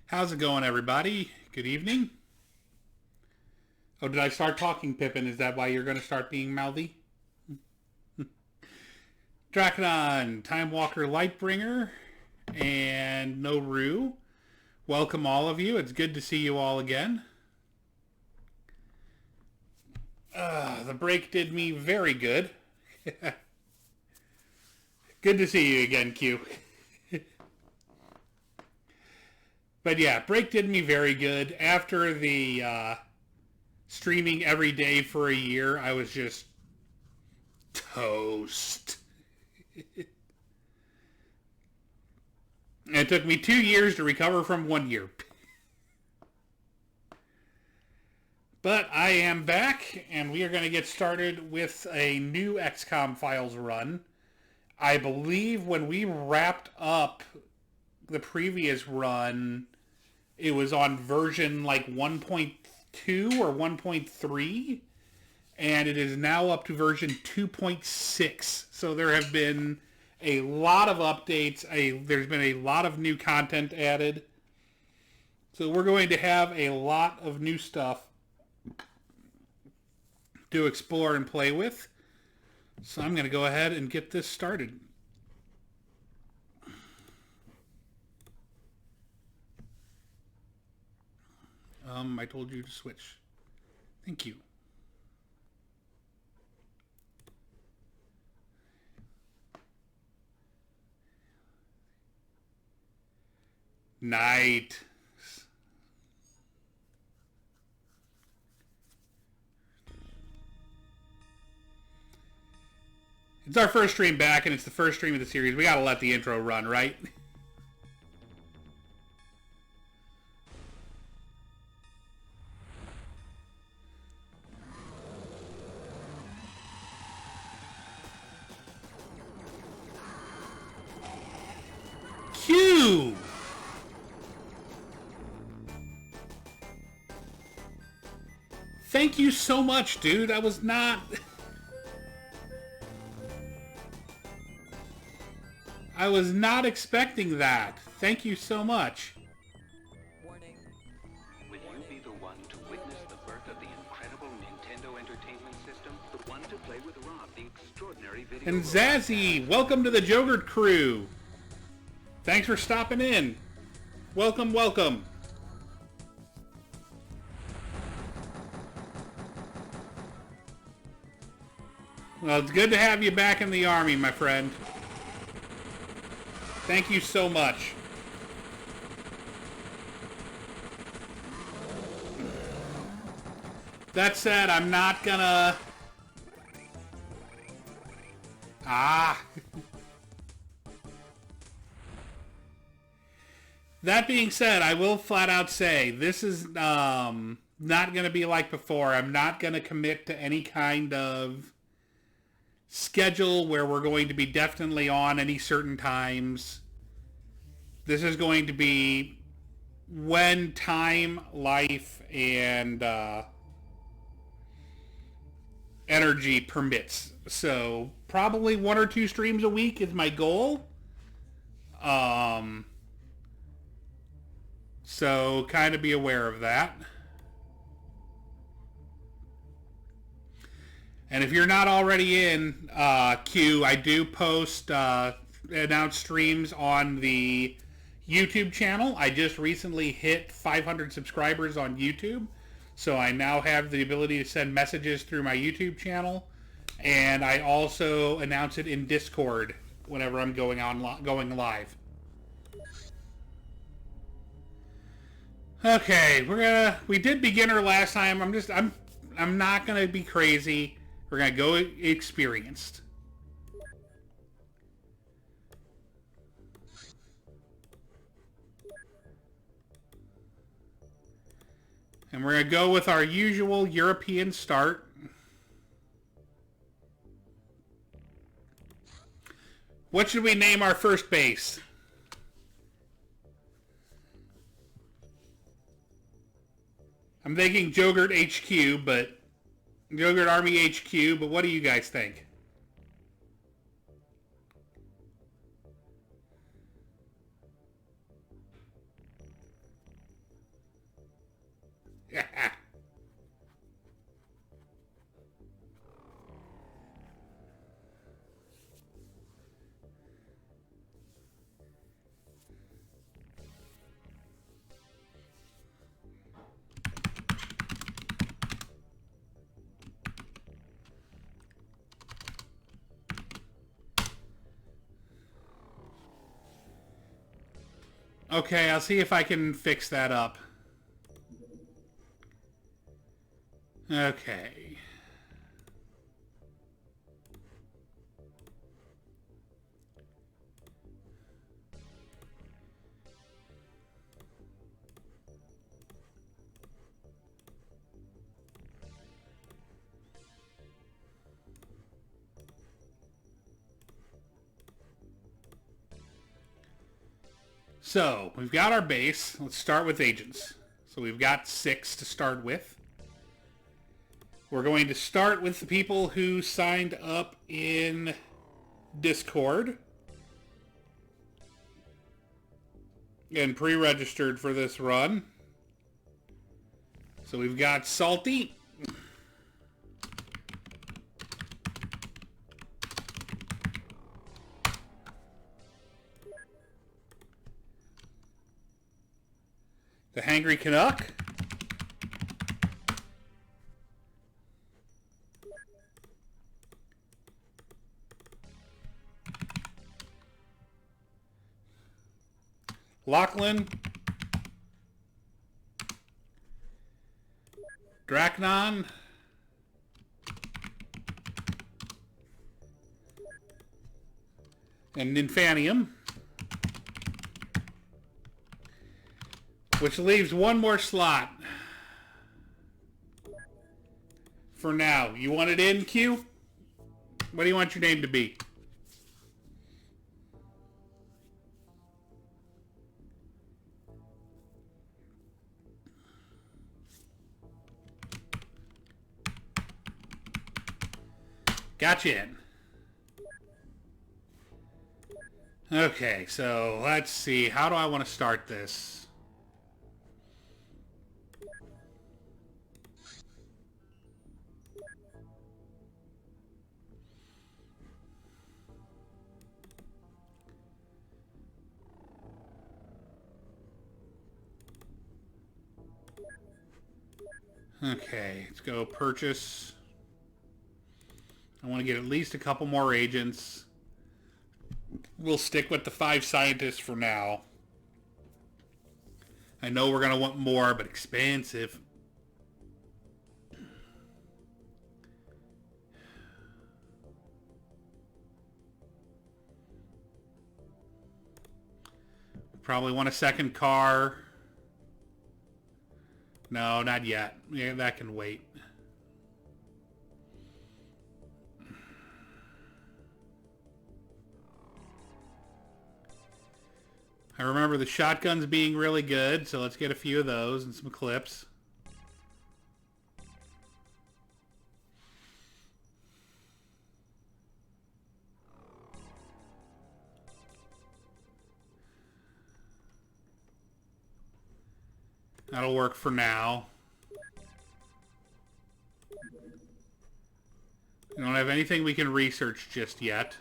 How's it going, everybody? Good evening. Oh, did I start talking, Pippin? Is that why you're going to start being mouthy? Draconon, Time Walker Lightbringer, and Noru. Welcome, all of you. It's good to see you all again. The break did me very good. Good to see you again, Q. But yeah, break did me very good. After the streaming every day for a year, I was just toast. It took me 2 years to recover from 1 year. But I am back, and we are going to get started with a new XCOM Files run. I believe when we wrapped up the previous run, it was on version like 1.2 or 1.3, and it is now up to version 2.6. So there have been a lot of updates. There's been a lot of new content added. So we're going to have a lot of new stuff to explore and play with. So I'm going to go ahead and get this started. I told you to switch. Thank you. Night. It's our first stream back, and it's the first stream of the series. We gotta let the intro run, right? Q! Thank you so much, dude. I was not expecting that. Thank you so much. Warning. Will you be the one to witness the birth of the incredible Nintendo Entertainment System? The one to play with Rob, the extraordinary video... And Zazzy, welcome to the Jogurt crew. Thanks for stopping in. Welcome, welcome. Well, it's good to have you back in the army, my friend. Thank you so much. That said, I'm not gonna... That being said, I will flat out say, this is not gonna be like before. I'm not gonna commit to any kind of schedule where we're going to be definitely on any certain times. This is going to be when time, life, and energy permits. So probably 1 or 2 streams a week is my goal. So kind of be aware of that. And if you're not already in Q, I do post announced streams on the YouTube channel. I just recently hit 500 subscribers on YouTube, so I now have the ability to send messages through my YouTube channel, and I also announce it in Discord whenever I'm going live. Okay, we did beginner last time. I'm not gonna be crazy. We're gonna go experienced. And we're gonna go with our usual European start. What should we name our first base? I'm thinking Jogurt HQ, but Jogurt Army HQ, but what do you guys think? Okay, I'll see if I can fix that up. Okay. So, we've got our base. Let's start with agents. So we've got 6 to start with. We're going to start with the people who signed up in Discord and pre-registered for this run. So we've got Salty. The Hangry Canuck. Lachlan. Dracnon. And Nymphanium. Which leaves one more slot. For now. You want it in, Q? What do you want your name to be? Gotcha in. Okay, so let's see. How do I want to start this? Okay, let's go purchase. I want to get at least a couple more agents. We'll stick with the 5 scientists for now. I know we're going to want more, but expensive. Probably want a second car. No, not yet. Yeah, that can wait. I remember the shotguns being really good, so let's get a few of those and some clips. That'll work for now. We don't have anything we can research just yet.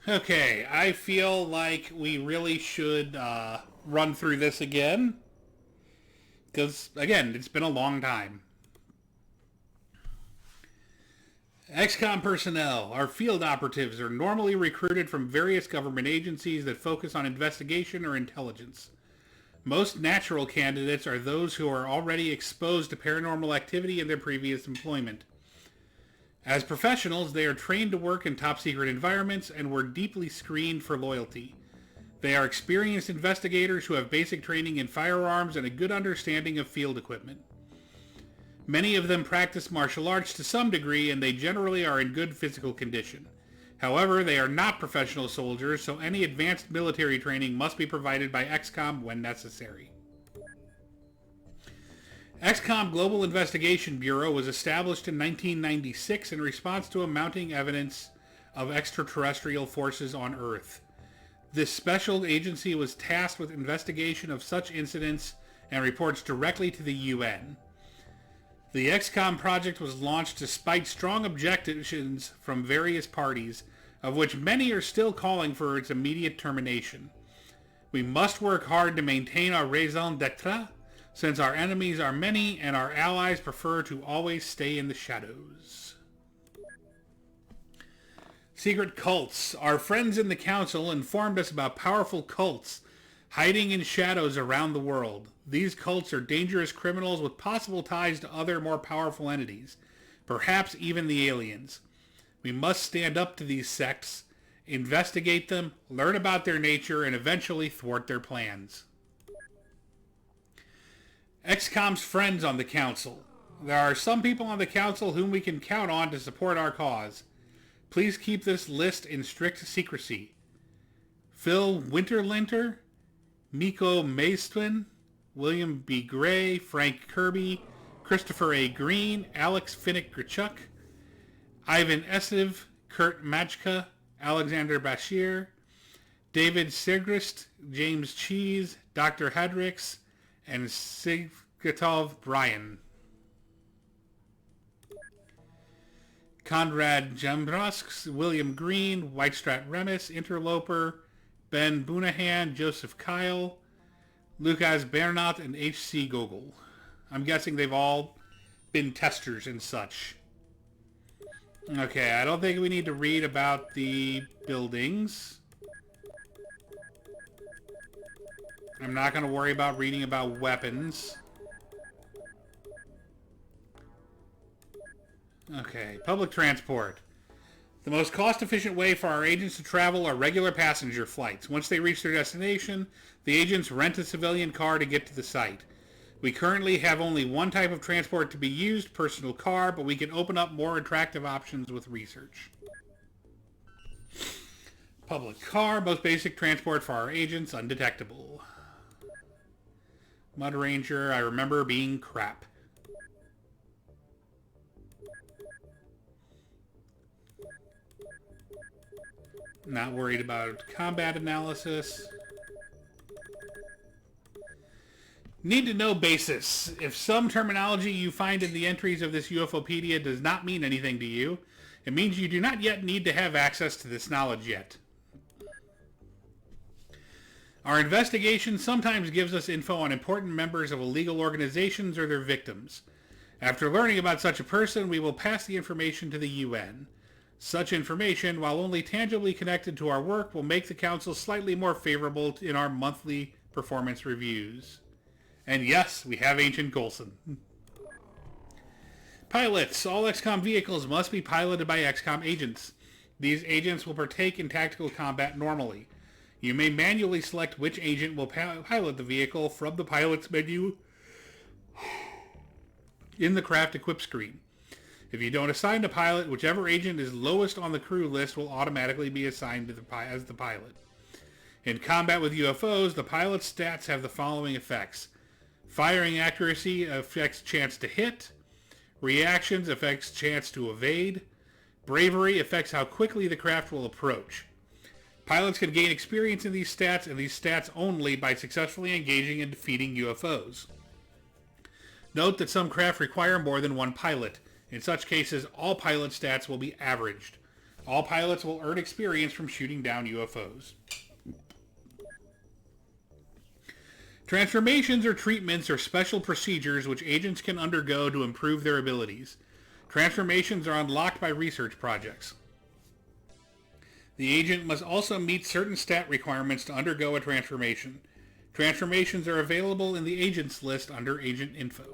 Okay, I feel like we really should run through this again. Because, again, it's been a long time. XCOM personnel, our field operatives, are normally recruited from various government agencies that focus on investigation or intelligence. Most natural candidates are those who are already exposed to paranormal activity in their previous employment. As professionals, they are trained to work in top-secret environments and were deeply screened for loyalty. They are experienced investigators who have basic training in firearms and a good understanding of field equipment. Many of them practice martial arts to some degree, and they generally are in good physical condition. However, they are not professional soldiers, so any advanced military training must be provided by XCOM when necessary. XCOM Global Investigation Bureau was established in 1996 in response to a mounting evidence of extraterrestrial forces on Earth. This special agency was tasked with investigation of such incidents and reports directly to the UN. The XCOM project was launched despite strong objections from various parties, of which many are still calling for its immediate termination. We must work hard to maintain our raison d'etre, since our enemies are many and our allies prefer to always stay in the shadows. Secret cults. Our friends in the council informed us about powerful cults hiding in shadows around the world. These cults are dangerous criminals with possible ties to other more powerful entities, perhaps even the aliens. We must stand up to these sects, investigate them, learn about their nature, and eventually thwart their plans. XCOM's friends on the council. There are some people on the council whom we can count on to support our cause. Please keep this list in strict secrecy. Phil Winterlinter, Miko Maestwin, William B. Gray, Frank Kirby, Christopher A. Green, Alex Finnick-Grichuk, Ivan Esiv, Kurt Majka, Alexander Bashir, David Sigrist, James Cheese, Dr. Hedricks, and Siggatov Bryan. Conrad Jambrosk, William Green, Whitestrat Remis, Interloper, Ben Bunahan, Joseph Kyle, Lucas Bernat, and H.C. Gogol. I'm guessing they've all been testers and such. Okay, I don't think we need to read about the buildings. I'm not going to worry about reading about weapons. Okay, public transport. The most cost-efficient way for our agents to travel are regular passenger flights. Once they reach their destination, the agents rent a civilian car to get to the site. We currently have only one type of transport to be used, personal car, but we can open up more attractive options with research. Public car, most basic transport for our agents, undetectable. Mud Ranger, I remember being crap. Not worried about combat analysis. Need to know basis. If some terminology you find in the entries of this Ufopedia does not mean anything to you, it means you do not yet need to have access to this knowledge yet. Our investigation sometimes gives us info on important members of illegal organizations or their victims. After learning about such a person, we will pass the information to the UN. Such information, while only tangibly connected to our work, will make the Council slightly more favorable in our monthly performance reviews. And yes, we have Ancient Golson. Pilots. All XCOM vehicles must be piloted by XCOM agents. These agents will partake in tactical combat normally. You may manually select which agent will pilot the vehicle from the pilot's menu in the craft equip screen. If you don't assign a pilot, whichever agent is lowest on the crew list will automatically be assigned to as the pilot. In combat with UFOs, the pilot's stats have the following effects. Firing accuracy affects chance to hit. Reactions affects chance to evade. Bravery affects how quickly the craft will approach. Pilots can gain experience in these stats, and these stats only by successfully engaging and defeating UFOs. Note that some craft require more than one pilot. In such cases, all pilot stats will be averaged. All pilots will earn experience from shooting down UFOs. Transformations or treatments are special procedures which agents can undergo to improve their abilities. Transformations are unlocked by research projects. The agent must also meet certain stat requirements to undergo a transformation. Transformations are available in the agents list under Agent Info.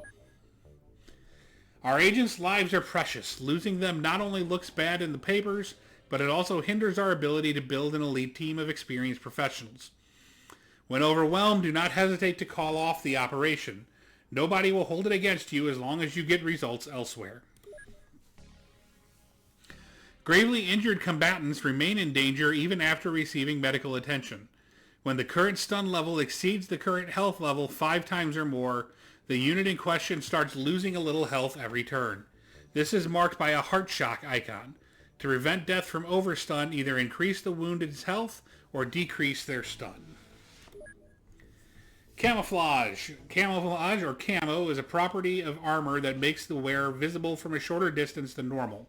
Our agents' lives are precious. Losing them not only looks bad in the papers, but it also hinders our ability to build an elite team of experienced professionals. When overwhelmed, do not hesitate to call off the operation. Nobody will hold it against you as long as you get results elsewhere. Gravely injured combatants remain in danger even after receiving medical attention. When the current stun level exceeds the current health level 5 times or more, the unit in question starts losing a little health every turn. This is marked by a heart shock icon. To prevent death from overstun, either increase the wounded's health or decrease their stun. Camouflage. Camouflage, or camo, is a property of armor that makes the wearer visible from a shorter distance than normal.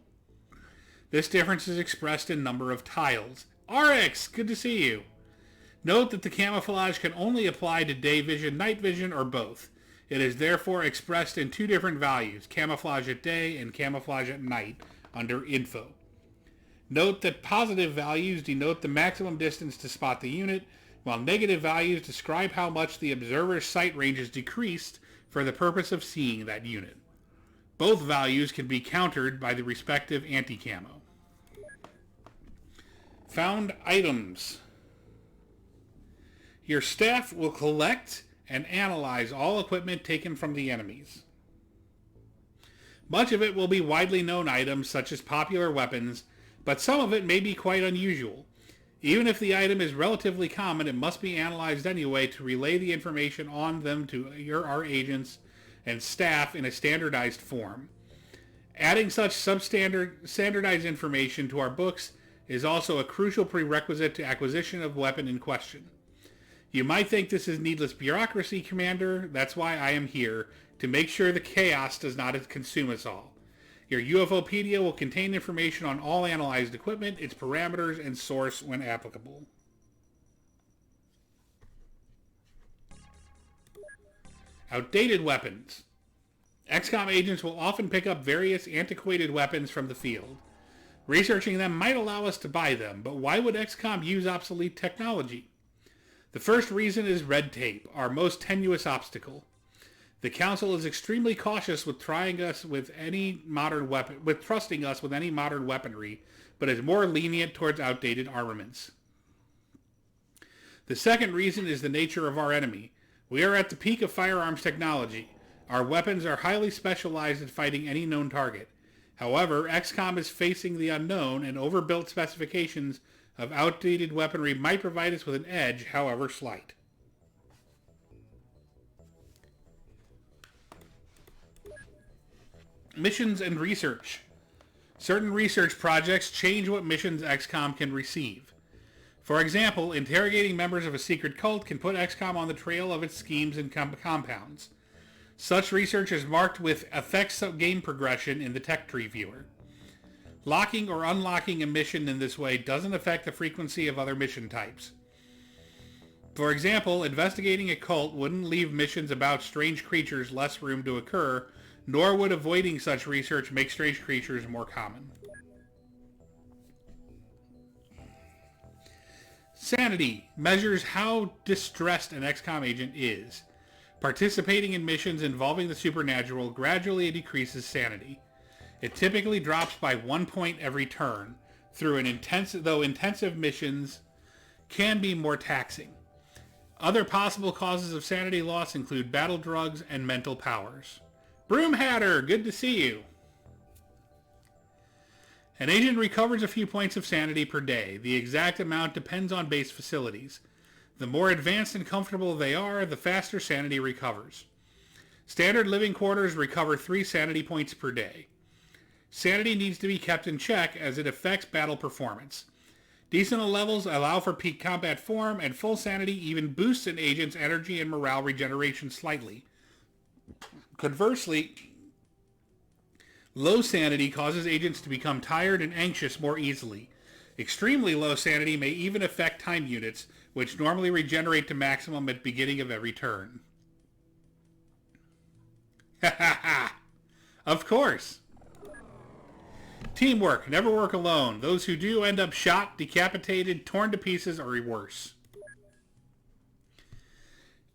This difference is expressed in number of tiles. RX, good to see you. Note that the camouflage can only apply to day vision, night vision, or both. It is therefore expressed in 2 different values, camouflage at day and camouflage at night, under Info. Note that positive values denote the maximum distance to spot the unit, while negative values describe how much the observer's sight range is decreased for the purpose of seeing that unit. Both values can be countered by the respective anti-camo. Found items. Your staff will collect and analyze all equipment taken from the enemies. Much of it will be widely known items such as popular weapons, but some of it may be quite unusual. Even if the item is relatively common, it must be analyzed anyway to relay the information on them to our agents and staff in a standardized form. Adding such standardized information to our books is also a crucial prerequisite to acquisition of weapon in question. You might think this is needless bureaucracy, Commander. That's why I am here, to make sure the chaos does not consume us all. Your Ufopedia will contain information on all analyzed equipment, its parameters, and source when applicable. Outdated weapons. XCOM agents will often pick up various antiquated weapons from the field. Researching them might allow us to buy them, but why would XCOM use obsolete technology? The first reason is red tape, our most tenuous obstacle. The Council is extremely cautious with trusting us with any modern weaponry, but is more lenient towards outdated armaments. The second reason is the nature of our enemy. We are at the peak of firearms technology. Our weapons are highly specialized at fighting any known target. However, XCOM is facing the unknown, and overbuilt specifications of outdated weaponry might provide us with an edge, however slight. Missions and research. Certain research projects change what missions XCOM can receive. For example, interrogating members of a secret cult can put XCOM on the trail of its schemes and compounds. Such research is marked with affects game progression in the tech tree viewer. Locking or unlocking a mission in this way doesn't affect the frequency of other mission types. For example, investigating a cult wouldn't leave missions about strange creatures less room to occur, nor would avoiding such research make strange creatures more common. Sanity measures how distressed an XCOM agent is. Participating in missions involving the supernatural gradually decreases sanity. It typically drops by 1 point every turn, though intensive missions can be more taxing. Other possible causes of sanity loss include battle drugs and mental powers. Broom Hatter, good to see you. An agent recovers a few points of sanity per day. The exact amount depends on base facilities. The more advanced and comfortable they are, the faster sanity recovers. Standard living quarters recover 3 sanity points per day. Sanity needs to be kept in check as it affects battle performance. Decent levels allow for peak combat form, and full sanity even boosts an agent's energy and morale regeneration slightly. Conversely, low sanity causes agents to become tired and anxious more easily. Extremely low sanity may even affect time units, which normally regenerate to maximum at the beginning of every turn. Ha ha ha! Of course! Teamwork. Never work alone. Those who do end up shot, decapitated, torn to pieces, or worse.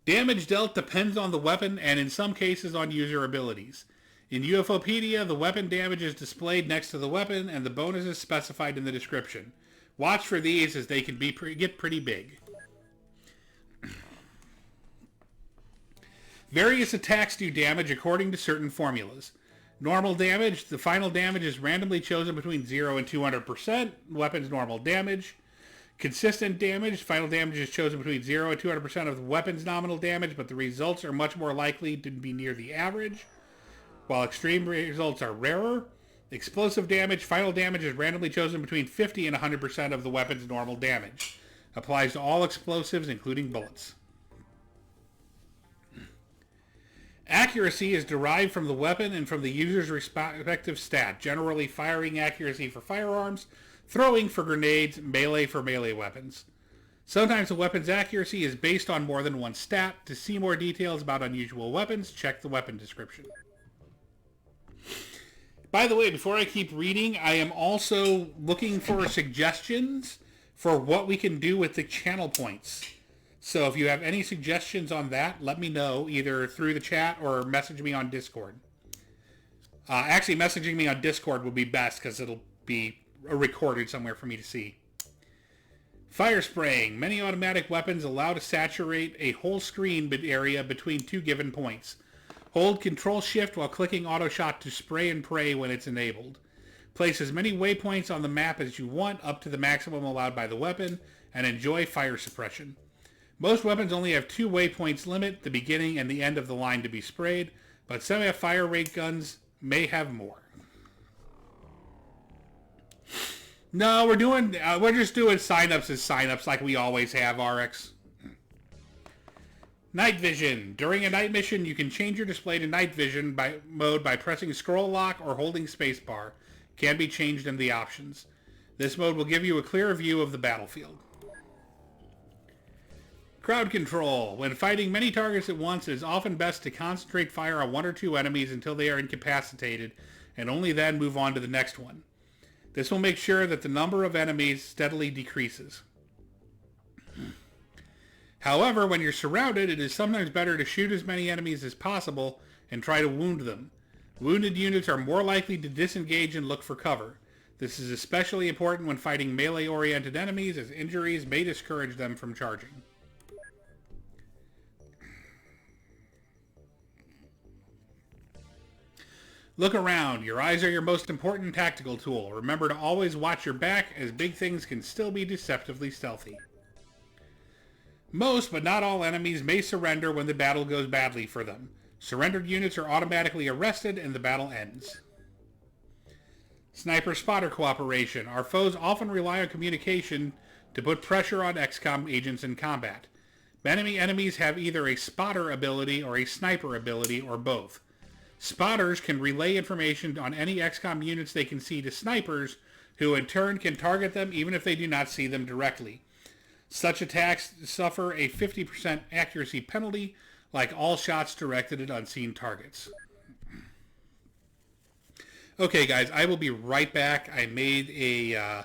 Damage dealt depends on the weapon and in some cases on user abilities. In Ufopedia, the weapon damage is displayed next to the weapon and the bonus is specified in the description. Watch for these as they can get pretty big. Various attacks do damage according to certain formulas. Normal damage, the final damage is randomly chosen between 0 and 200%, weapon's normal damage. Consistent damage, final damage is chosen between 0 and 200% of the weapon's nominal damage, but the results are much more likely to be near the average, while extreme results are rarer. Explosive damage, final damage is randomly chosen between 50 and 100% of the weapon's normal damage. Applies to all explosives, including bullets. Accuracy is derived from the weapon and from the user's respective stat, generally firing accuracy for firearms, throwing for grenades, melee for melee weapons. Sometimes a weapon's accuracy is based on more than one stat. To see more details about unusual weapons, check the weapon description. By the way, before I keep reading, I am also looking for suggestions for what we can do with the channel points. So if you have any suggestions on that, let me know either through the chat or message me on Discord. Actually, messaging me on Discord would be best because it'll be recorded somewhere for me to see. Fire spraying. Many automatic weapons allow to saturate a whole screen area between two given points. Hold Control Shift while clicking Auto Shot to spray and pray when it's enabled. Place as many waypoints on the map as you want up to the maximum allowed by the weapon, and enjoy fire suppression. Most weapons only have 2 waypoints limit, the beginning and the end of the line to be sprayed, but some have fire rate guns may have more. No, we're just doing signups as signups like we always have, RX. Night vision. During a night mission, you can change your display to night vision mode by pressing scroll lock or holding spacebar. Can be changed in the options. This mode will give you a clearer view of the battlefield. Crowd control. When fighting many targets at once, it is often best to concentrate fire on 1 or 2 enemies until they are incapacitated, and only then move on to the next one. This will make sure that the number of enemies steadily decreases. However, when you're surrounded, it is sometimes better to shoot as many enemies as possible and try to wound them. Wounded units are more likely to disengage and look for cover. This is especially important when fighting melee-oriented enemies, as injuries may discourage them from charging. Look around. Your eyes are your most important tactical tool. Remember to always watch your back, as big things can still be deceptively stealthy. Most, but not all, enemies may surrender when the battle goes badly for them. Surrendered units are automatically arrested and the battle ends. Sniper-spotter cooperation. Our foes often rely on communication to put pressure on XCOM agents in combat. Many enemies have either a spotter ability or a sniper ability, or both. Spotters can relay information on any XCOM units they can see to snipers, who in turn can target them even if they do not see them directly. Such attacks suffer a 50% accuracy penalty, like all shots directed at unseen targets. Okay, guys, I will be right back. I made a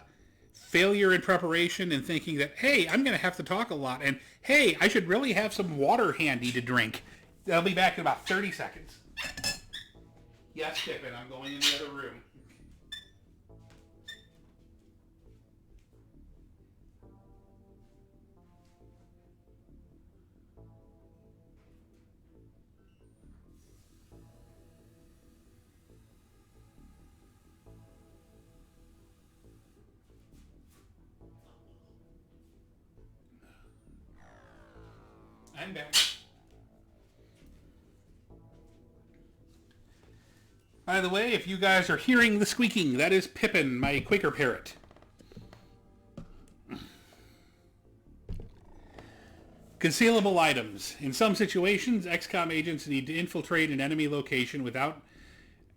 failure in preparation and thinking that, hey, I'm going to have to talk a lot, and hey, I should really have some water handy to drink. I'll be back in about 30 seconds. Yes, Pippin, I'm going in the other room. I'm back. By the way, if you guys are hearing the squeaking, that is Pippin, my Quaker parrot. Concealable items. In some situations, XCOM agents need to infiltrate an enemy location without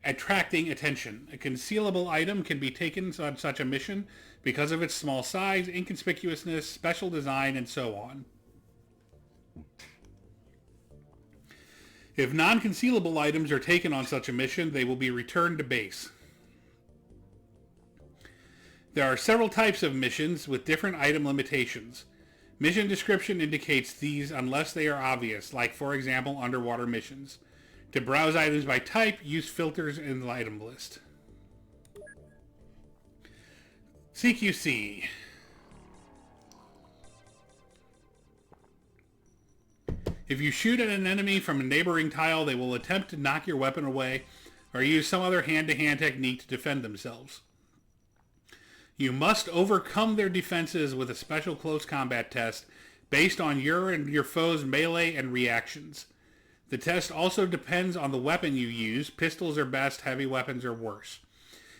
attracting attention. A concealable item can be taken on such a mission because of its small size, inconspicuousness, special design, and so on. If non-concealable items are taken on such a mission, they will be returned to base. There are several types of missions with different item limitations. Mission description indicates these unless they are obvious, like, for example, underwater missions. To browse items by type, use filters in the item list. CQC. If you shoot at an enemy from a neighboring tile, they will attempt to knock your weapon away or use some other hand-to-hand technique to defend themselves. You must overcome their defenses with a special close combat test based on your and your foe's melee and reactions. The test also depends on the weapon you use. Pistols are best, heavy weapons are worse.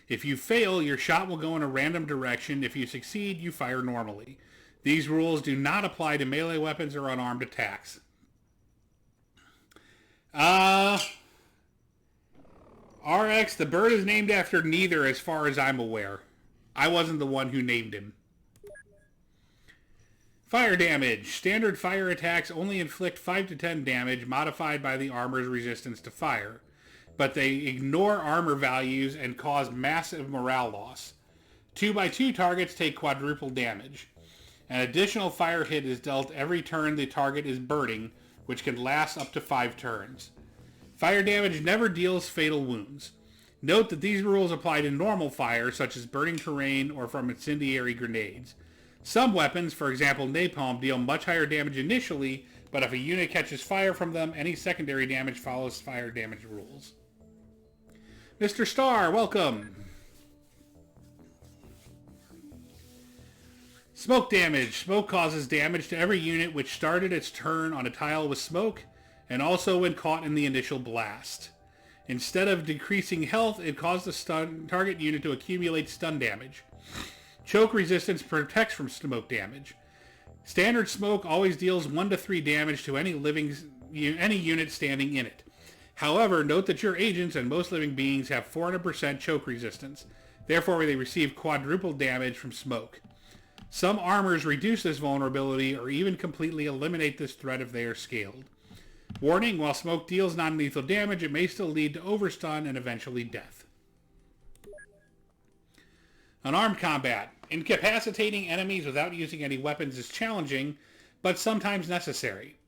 If you fail, your shot will go in a random direction. If you succeed, you fire normally. These rules do not apply to melee weapons or unarmed attacks. RX, the bird is named after neither as far as I'm aware. I wasn't the one who named him. Fire damage. Standard fire attacks only inflict 5 to 10 damage, modified by the armor's resistance to fire. but they ignore armor values and cause massive morale loss. 2x2 targets take quadruple damage. An additional fire hit is dealt every turn the target is burning, which can last up to 5 turns. Fire damage never deals fatal wounds. Note that these rules apply to normal fire, such as burning terrain or from incendiary grenades. Some weapons, for example napalm, deal much higher damage initially, but if a unit catches fire from them, any secondary damage follows fire damage rules. Mr. Starr, welcome! Smoke damage. Smoke causes damage to every unit which started its turn on a tile with smoke, and also when caught in the initial blast. Instead of decreasing health, it causes the target unit to accumulate stun damage. Choke resistance protects from smoke damage. Standard smoke always deals 1 to 3 damage to any unit standing in it. However, note that your agents and most living beings have 400% choke resistance. Therefore, they receive quadruple damage from smoke. Some armors reduce this vulnerability or even completely eliminate this threat if they are scaled. Warning, while smoke deals non-lethal damage, it may still lead to overstun and eventually death. Unarmed combat. Incapacitating enemies without using any weapons is challenging, but sometimes necessary.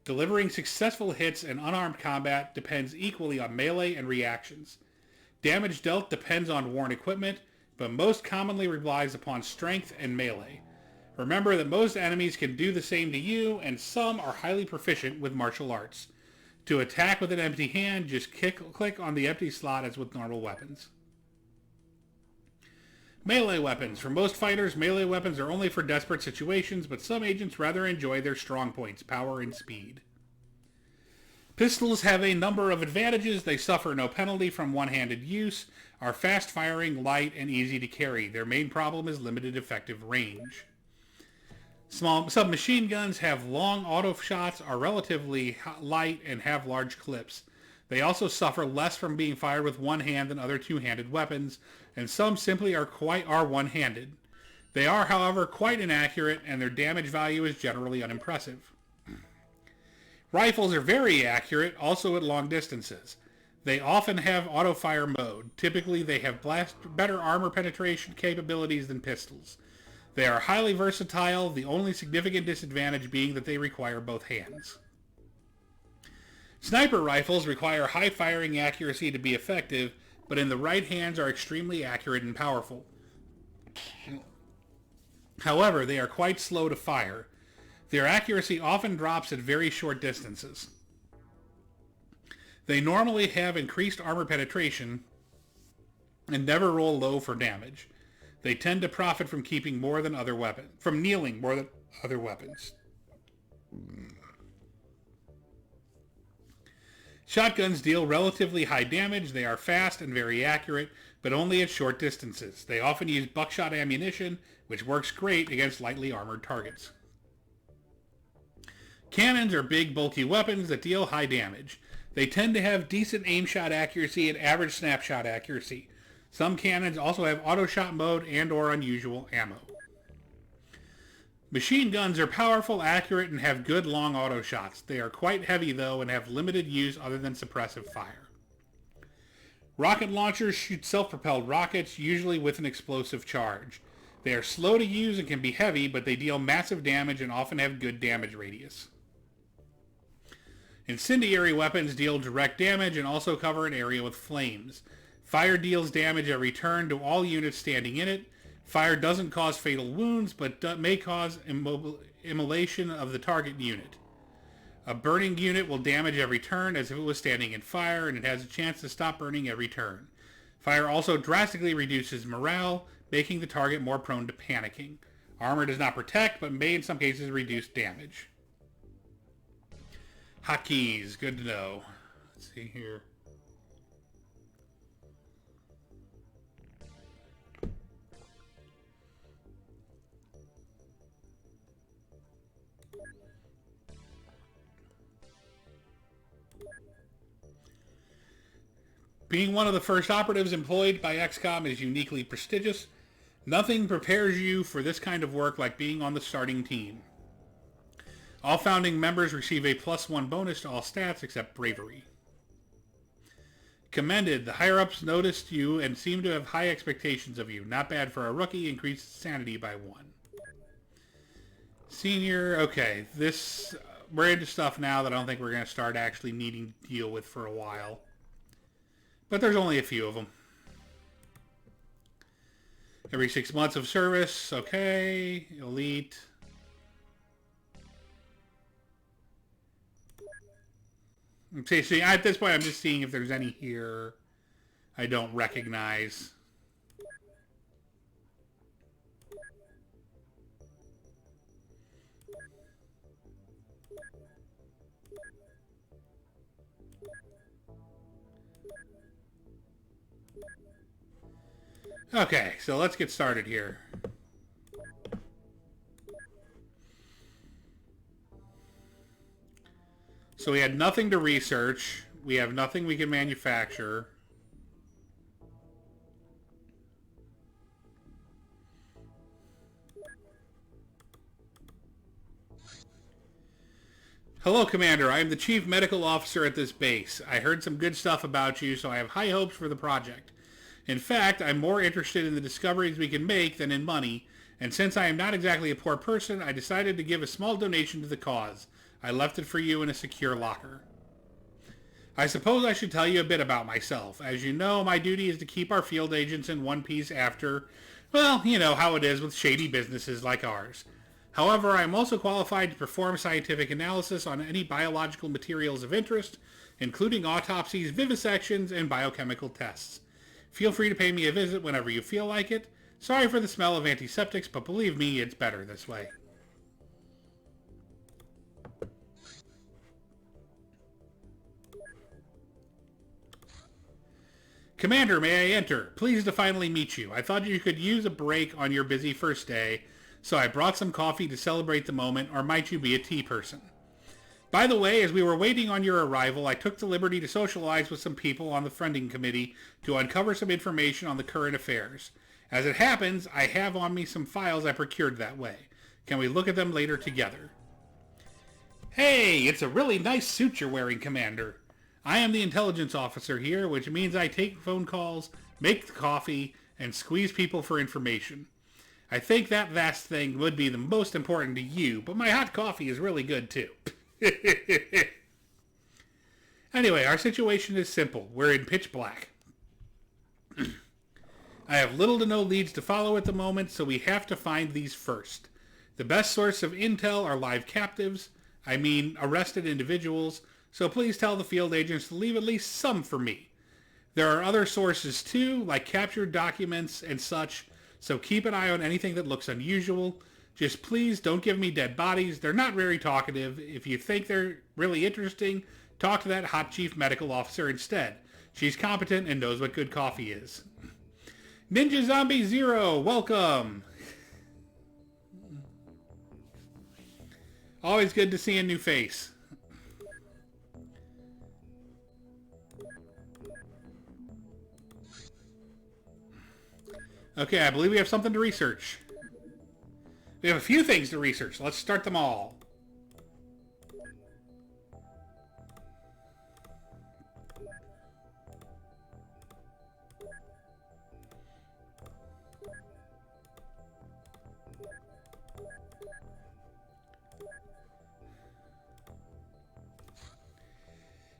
Delivering successful hits in unarmed combat depends equally on melee and reactions. Damage dealt depends on worn equipment, but most commonly relies upon strength and melee. Remember that most enemies can do the same to you, and some are highly proficient with martial arts. To attack with an empty hand, just click on the empty slot as with normal weapons. Melee weapons. For most fighters, melee weapons are only for desperate situations, but some agents rather enjoy their strong points, power and speed. Pistols have a number of advantages. They suffer no penalty from one-handed use, are fast-firing, light, and easy to carry. Their main problem is limited effective range. Small submachine guns have long auto shots, are relatively light, and have large clips. They also suffer less from being fired with one hand than other two-handed weapons, and some simply are one-handed. They are, however, quite inaccurate, and their damage value is generally unimpressive. Rifles are very accurate, also at long distances. They often have auto-fire mode. Typically, they have better armor penetration capabilities than pistols. They are highly versatile, the only significant disadvantage being that they require both hands. Sniper rifles require high firing accuracy to be effective, but in the right hands are extremely accurate and powerful. However, they are quite slow to fire. Their accuracy often drops at very short distances. They normally have increased armor penetration and never roll low for damage. They tend to profit from kneeling more than other weapons. Shotguns deal relatively high damage. They are fast and very accurate, but only at short distances. They often use buckshot ammunition, which works great against lightly armored targets. Cannons are big, bulky weapons that deal high damage. They tend to have decent aim shot accuracy and average snapshot accuracy. Some cannons also have auto shot mode and or unusual ammo. Machine guns are powerful, accurate, and have good long auto shots. They are quite heavy though and have limited use other than suppressive fire. Rocket launchers shoot self-propelled rockets, usually with an explosive charge. They are slow to use and can be heavy, but they deal massive damage and often have good damage radius. Incendiary weapons deal direct damage and also cover an area with flames. Fire deals damage every turn to all units standing in it. Fire doesn't cause fatal wounds, but may cause immolation of the target unit. A burning unit will damage every turn as if it was standing in fire, and it has a chance to stop burning every turn. Fire also drastically reduces morale, making the target more prone to panicking. Armor does not protect, but may in some cases reduce damage. Hotkeys, good to know. Let's see here. Being one of the first operatives employed by XCOM is uniquely prestigious. Nothing prepares you for this kind of work like being on the starting team. All founding members receive a +1 bonus to all stats except bravery. Commended. The higher-ups noticed you and seem to have high expectations of you. Not bad for a rookie. Increased sanity by 1. Senior. Okay. This... we're into stuff now that I don't think we're going to start actually needing to deal with for a while. But there's only a few of them. Every 6 months of service. Okay. Elite. See, at this point, I'm just seeing if there's any here I don't recognize. Okay, so let's get started here. So we had nothing to research. We have nothing we can manufacture. Hello, Commander. I am the Chief Medical Officer at this base. I heard some good stuff about you, so I have high hopes for the project. In fact, I'm more interested in the discoveries we can make than in money, and since I am not exactly a poor person, I decided to give a small donation to the cause. I left it for you in a secure locker. I suppose I should tell you a bit about myself. As you know, my duty is to keep our field agents in one piece after, well, you know how it is with shady businesses like ours. However, I am also qualified to perform scientific analysis on any biological materials of interest, including autopsies, vivisections, and biochemical tests. Feel free to pay me a visit whenever you feel like it. Sorry for the smell of antiseptics, but believe me, it's better this way. Commander, may I enter? Pleased to finally meet you. I thought you could use a break on your busy first day, so I brought some coffee to celebrate the moment, or might you be a tea person? By the way, as we were waiting on your arrival, I took the liberty to socialize with some people on the friending committee to uncover some information on the current affairs. As it happens, I have on me some files I procured that way. Can we look at them later together? Hey, it's a really nice suit you're wearing, Commander. I am the intelligence officer here, which means I take phone calls, make the coffee, and squeeze people for information. I think that last thing would be the most important to you, but my hot coffee is really good too. Anyway, our situation is simple. We're in pitch black. I have little to no leads to follow at the moment, so we have to find these first. The best source of intel are live captives, arrested individuals, so please tell the field agents to leave at least some for me. There are other sources too, like captured documents and such, so keep an eye on anything that looks unusual. Just please don't give me dead bodies. They're not very talkative. If you think they're really interesting, talk to that hot chief medical officer instead. She's competent and knows what good coffee is. Ninja Zombie Zero, welcome. Always good to see a new face. Okay, I believe we have something to research. We have a few things to research. Let's start them all.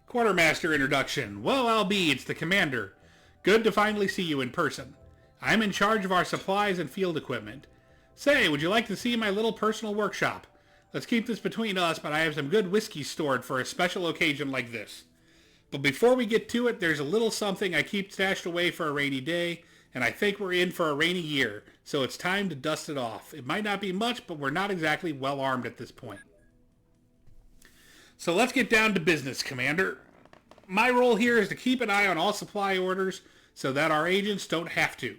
Quartermaster introduction. Well, I'll be. It's the Commander. Good to finally see you in person. I'm in charge of our supplies and field equipment. Say, would you like to see my little personal workshop? Let's keep this between us, but I have some good whiskey stored for a special occasion like this. But before we get to it, there's a little something I keep stashed away for a rainy day, and I think we're in for a rainy year, so it's time to dust it off. It might not be much, but we're not exactly well armed at this point. So let's get down to business, Commander. My role here is to keep an eye on all supply orders so that our agents don't have to.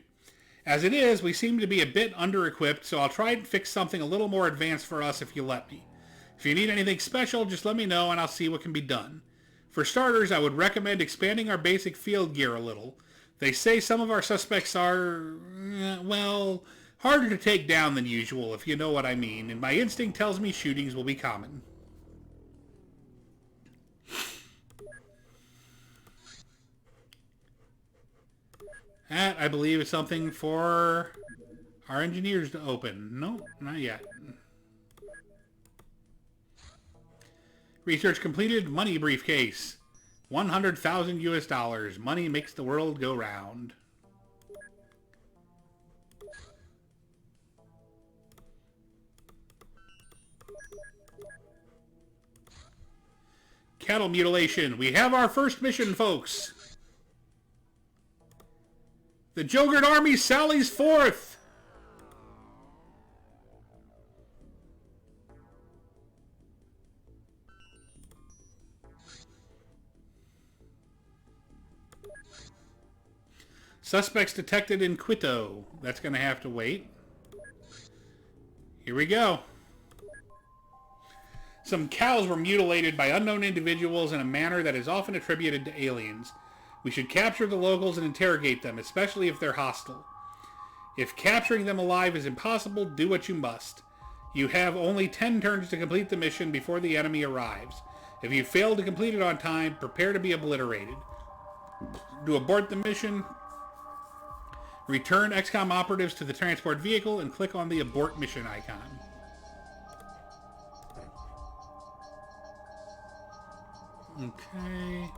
As it is, we seem to be a bit under-equipped, so I'll try and fix something a little more advanced for us if you let me. If you need anything special, just let me know and I'll see what can be done. For starters, I would recommend expanding our basic field gear a little. They say some of our suspects are, well, harder to take down than usual, if you know what I mean, and my instinct tells me shootings will be common. That, I believe, is something for our engineers to open. Nope, not yet. Research completed. Money briefcase. 100,000 US dollars. Money makes the world go round. Cattle mutilation. We have our first mission, folks. The Jogurt army sallies forth. Suspects detected in Quito. That's going to have to wait. Here we go. Some cows were mutilated by unknown individuals in a manner that is often attributed to aliens. We should capture the locals and interrogate them, especially if they're hostile. If capturing them alive is impossible, do what you must. You have only 10 turns to complete the mission before the enemy arrives. If you fail to complete it on time, prepare to be obliterated. To abort the mission, return XCOM operatives to the transport vehicle and click on the abort mission icon. Okay.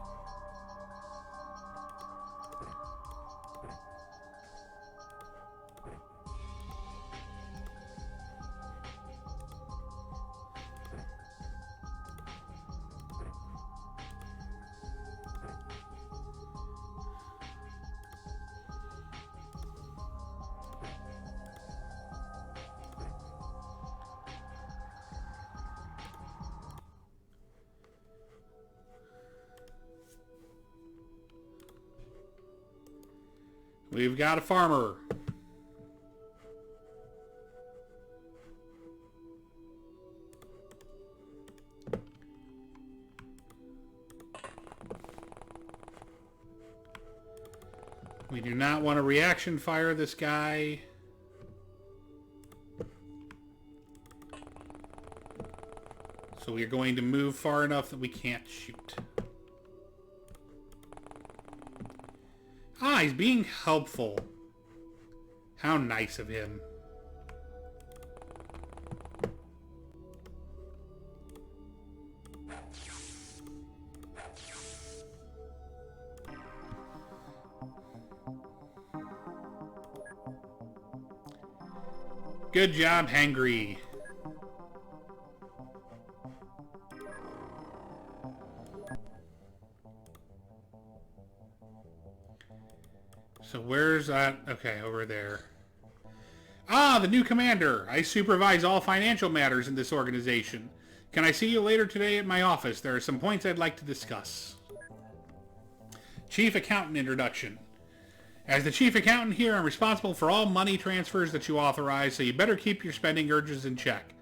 We've got a farmer. We do not want to reaction fire this guy. So we're going to move far enough that we can't shoot. Ah, he's being helpful. How nice of him. Good job, Hangry. So where's that? Okay, over there. Ah, the new commander. I supervise all financial matters in this organization. Can I see you later today at my office? There are some points I'd like to discuss. Chief Accountant introduction. As the chief accountant here, I'm responsible for all money transfers that you authorize, so you better keep your spending urges in check.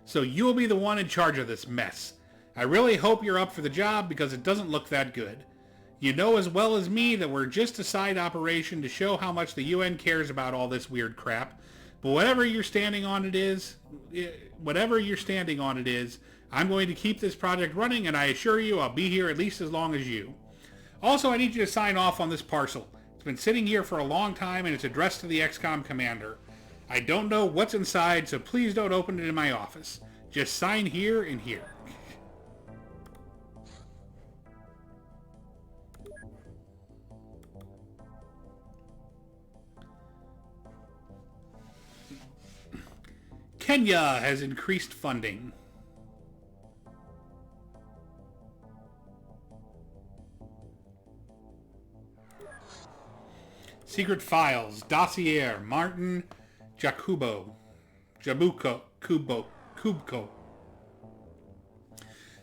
So you'll be the one in charge of this mess. I really hope you're up for the job because it doesn't look that good. You know as well as me that we're just a side operation to show how much the UN cares about all this weird crap. But whatever you're standing on it is, I'm going to keep this project running, and I assure you I'll be here at least as long as you. Also, I need you to sign off on this parcel. It's been sitting here for a long time, and it's addressed to the XCOM commander. I don't know what's inside, so please don't open it in my office. Just sign here and here. Kenya has increased funding. Secret files. Dossier. Martin Kubko.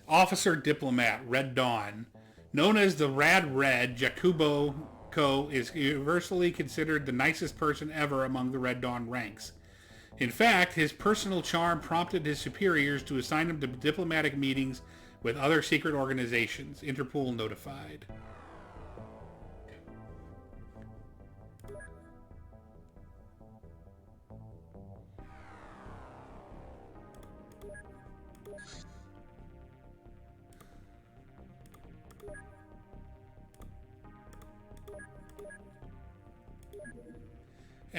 Officer diplomat. Red Dawn. Known as the Rad Red, Jakubo Ko is universally considered the nicest person ever among the Red Dawn ranks. In fact, his personal charm prompted his superiors to assign him to diplomatic meetings with other secret organizations. Interpol notified.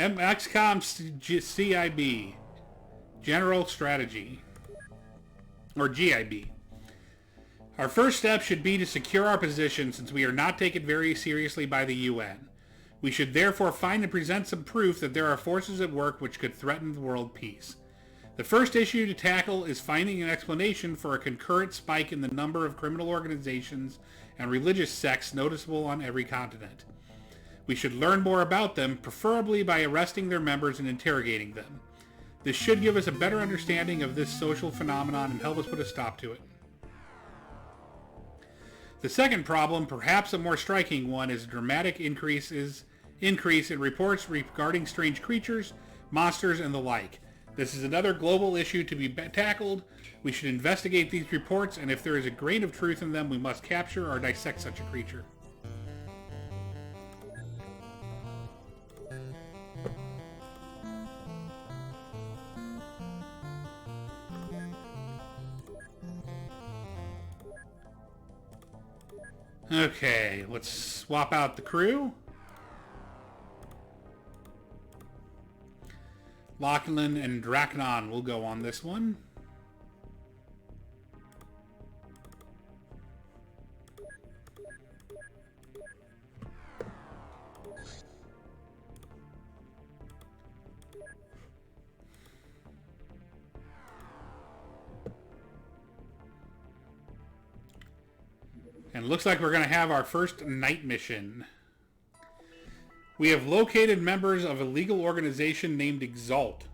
XCOM CIB. General Strategy. Or GIB. Our first step should be to secure our position since we are not taken very seriously by the UN. We should therefore find and present some proof that there are forces at work which could threaten the world peace. The first issue to tackle is finding an explanation for a concurrent spike in the number of criminal organizations and religious sects noticeable on every continent. We should learn more about them, preferably by arresting their members and interrogating them. This should give us a better understanding of this social phenomenon and help us put a stop to it. The second problem, perhaps a more striking one, is a dramatic increase in reports regarding strange creatures, monsters, and the like. This is another global issue to be tackled. We should investigate these reports, and if there is a grain of truth in them, we must capture or dissect such a creature. Okay, let's swap out the crew. Lachlan and Draknon will go on this one. And it looks like we're going to have our first night mission. We have located members of a legal organization named Exalt.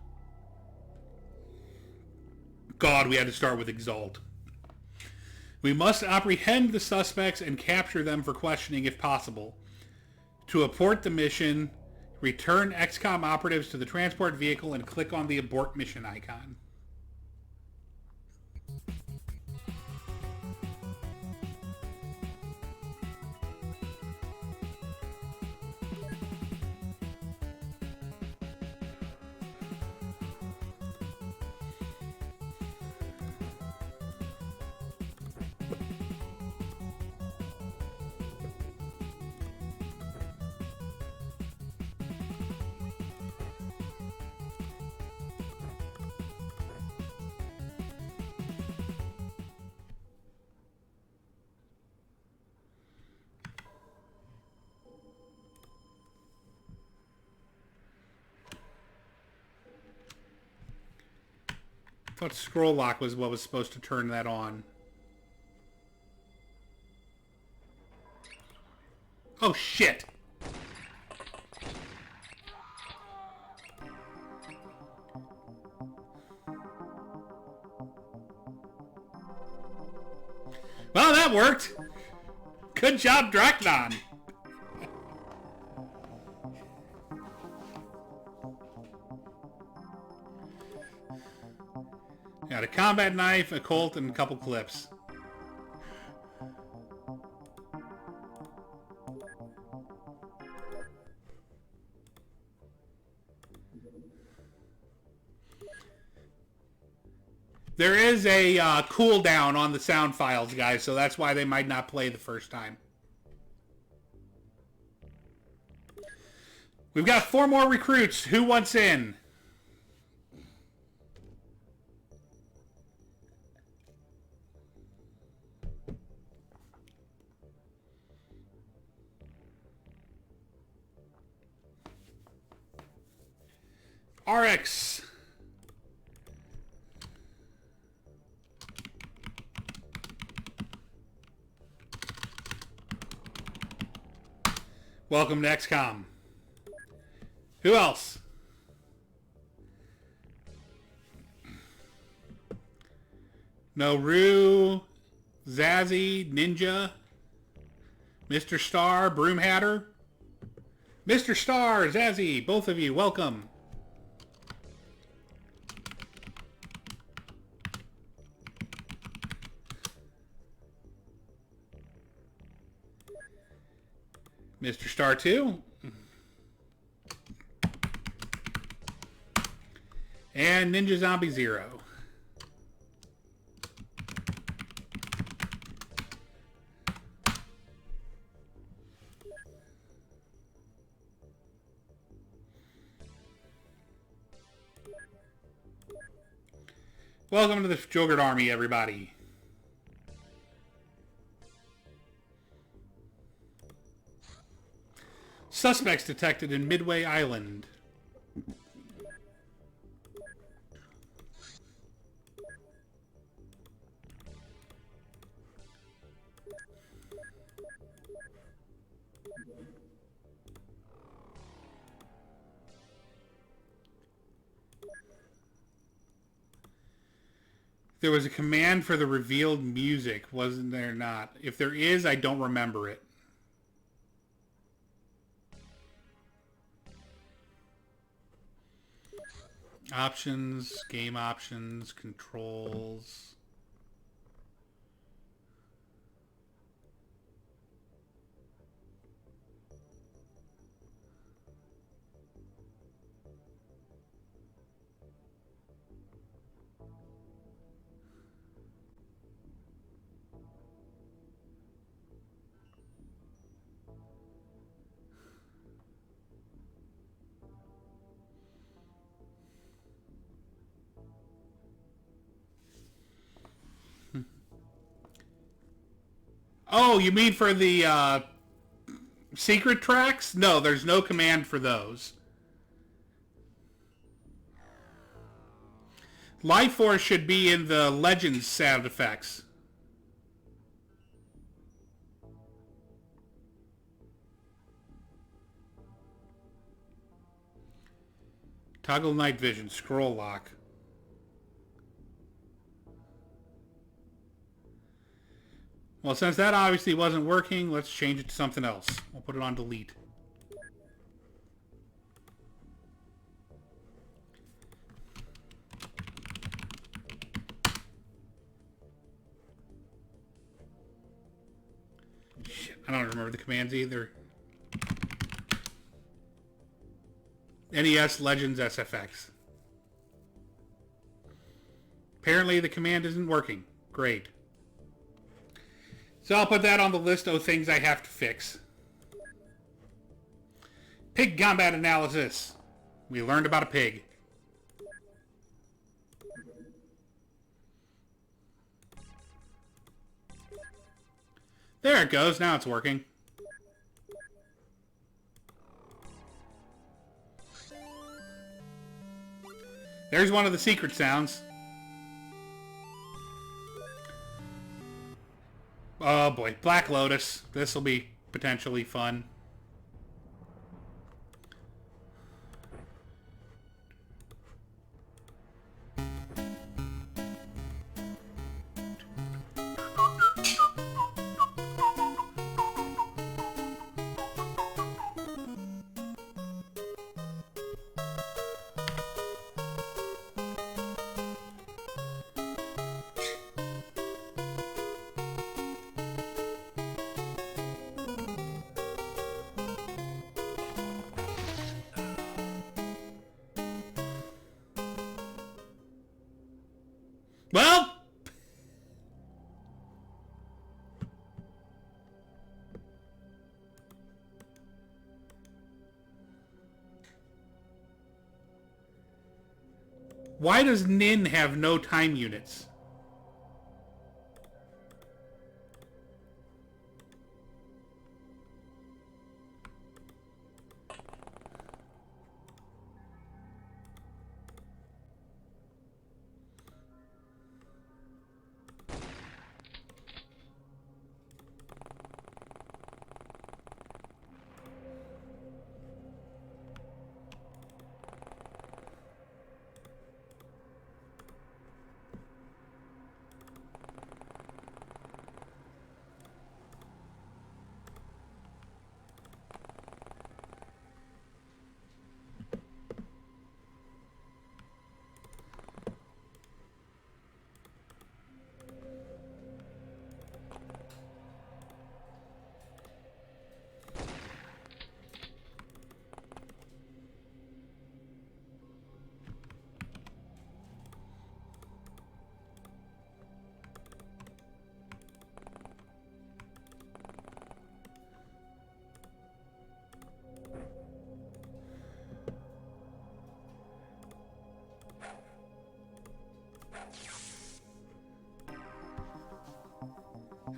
God, we had to start with Exalt. We must apprehend the suspects and capture them for questioning if possible. To abort the mission, return XCOM operatives to the transport vehicle and click on the abort mission icon. I thought scroll lock was what was supposed to turn that on. Oh shit! Well, that worked! Good job, Draknon! Got a combat knife, a Colt, and a couple clips. There is a cooldown on the sound files, guys, so that's why they might not play the first time. We've got 4 more recruits. Who wants in? RX. Welcome to XCOM. Who else? No, Rue, Zazzy, Ninja, Mr. Star, Broom Hatter. Mr. Star, Zazzy, both of you, welcome. Mr. Star 2. And Ninja Zombie 0. Welcome to the Jogurt Army, everybody. Suspects detected in Midway Island. There was a command for the revealed music, wasn't there not? If there is, I don't remember it. Options, game options, controls. Oh, you mean for the secret tracks? No, there's no command for those. Life Force should be in the Legends sound effects. Toggle night vision, scroll lock. Well, since that obviously wasn't working, let's change it to something else. We'll put it on delete. Shit, I don't remember the commands either. NES Legends SFX. Apparently the command isn't working. Great. So I'll put that on the list of things I have to fix. Pig combat analysis. We learned about a pig. There it goes. Now it's working. There's one of the secret sounds. Oh boy, Black Lotus. This will be potentially fun. Well, why does Nin have no time units?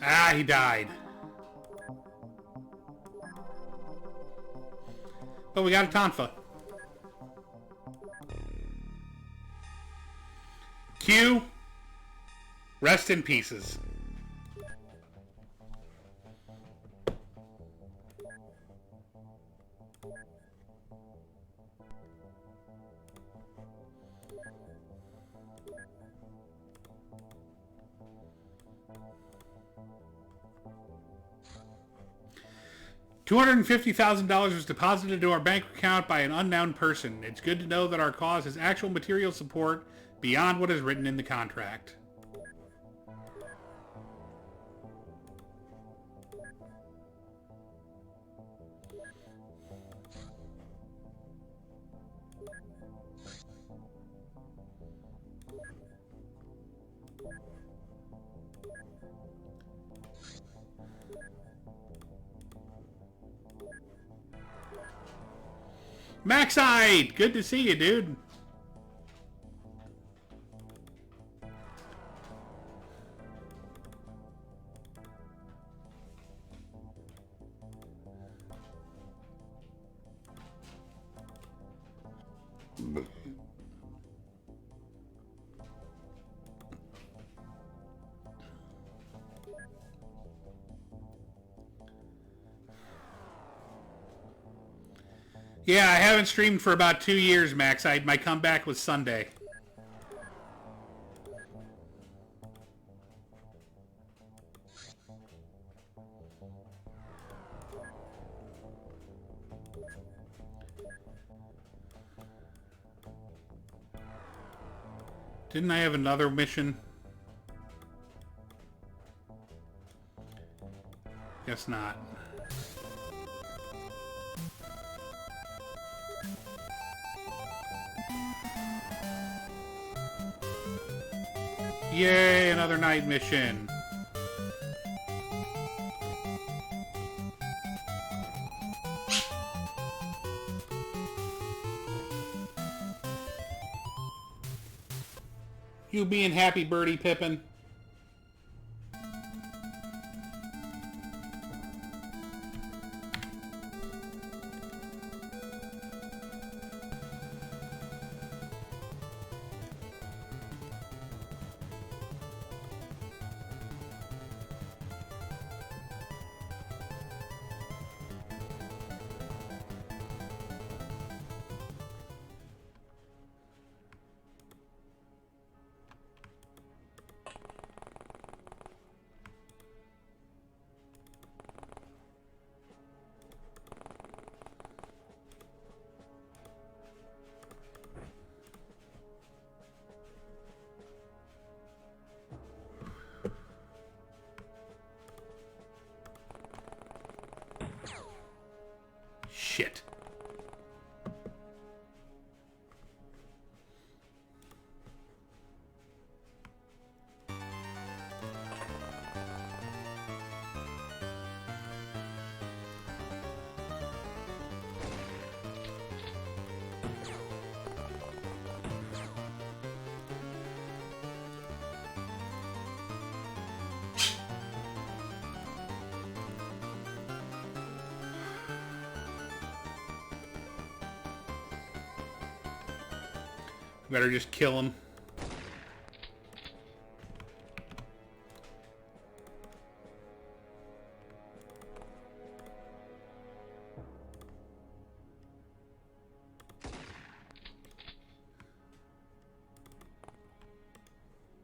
Ah, he died. But we got a Tonfa. Q, rest in pieces. $250,000 was deposited into our bank account by an unknown person. It's good to know that our cause has actual material support beyond what is written in the contract. Maxite! Good to see you, dude. Yeah, I haven't streamed for about 2 years, Max. My comeback was Sunday. Didn't I have another mission? Guess not. Yay, another night mission. You being happy, Birdie Pippin? Shit. Better just kill him.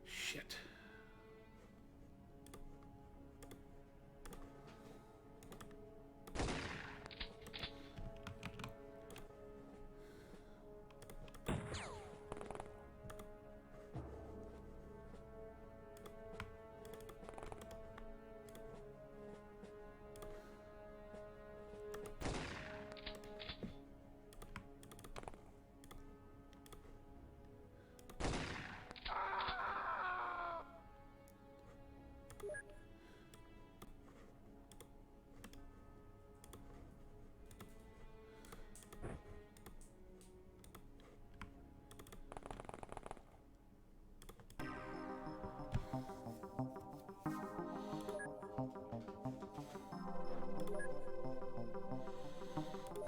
Shit.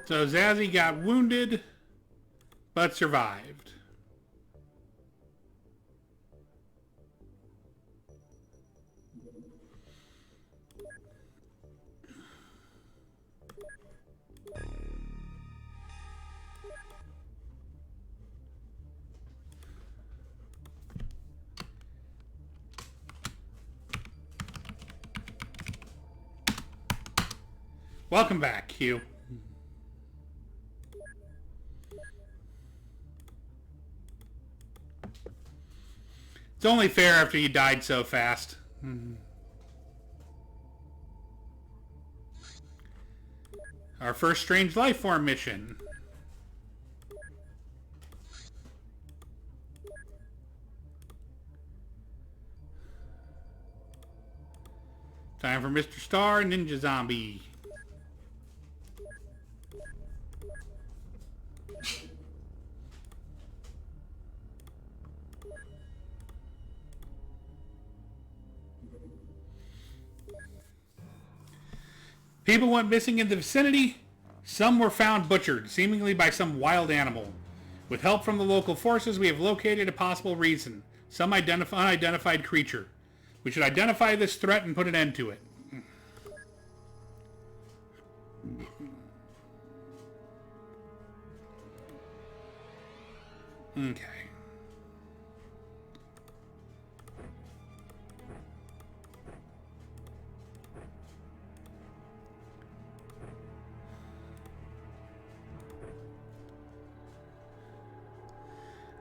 So Zazzy got wounded, but survived. Welcome back, Q. It's only fair after you died so fast. Our first strange life form mission. Time for Mr. Star Ninja Zombie. People went missing in the vicinity. Some were found butchered, seemingly by some wild animal. With help from the local forces, we have located a possible reason. Some unidentified creature. We should identify this threat and put an end to it. Okay.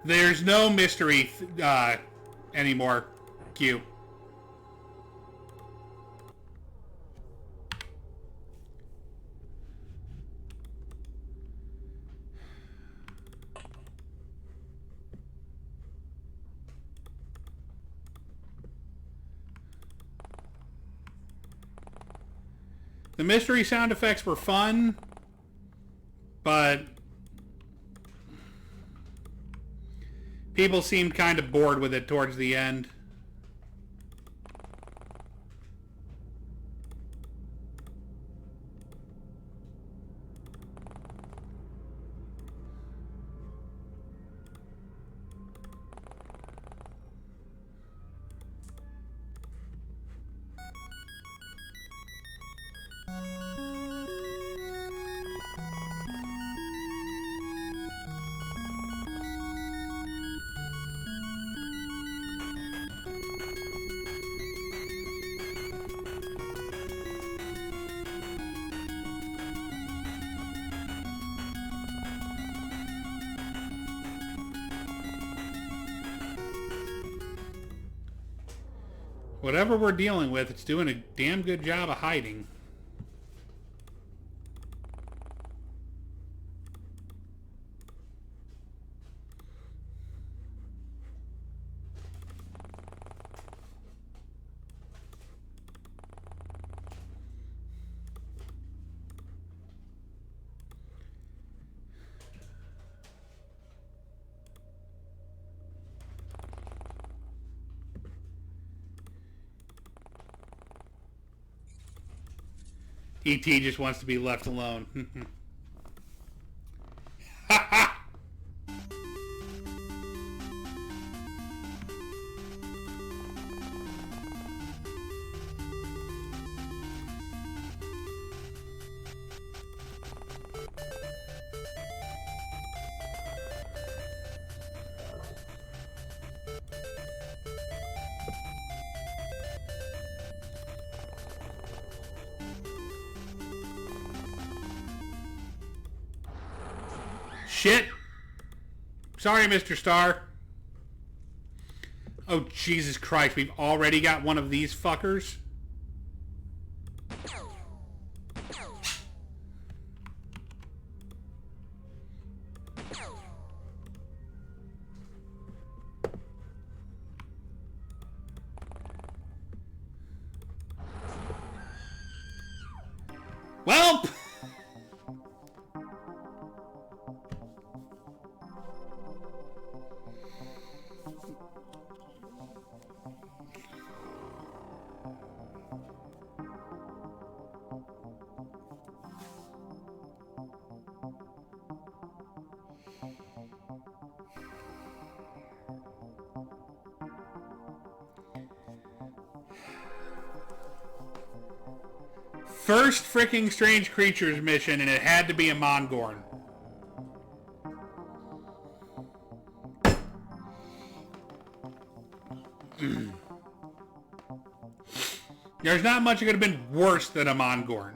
There's no mystery anymore, Q. The mystery sound effects were fun, but people seemed kind of bored with it towards the end. Whatever we're dealing with, it's doing a damn good job of hiding. E.T. just wants to be left alone. Shit. Sorry, Mr. Star. Oh, Jesus Christ. We've already got one of these fuckers. Well... First freaking Strange Creatures mission, and it had to be a Mongorn. There's not much that could have been worse than a Mongorn.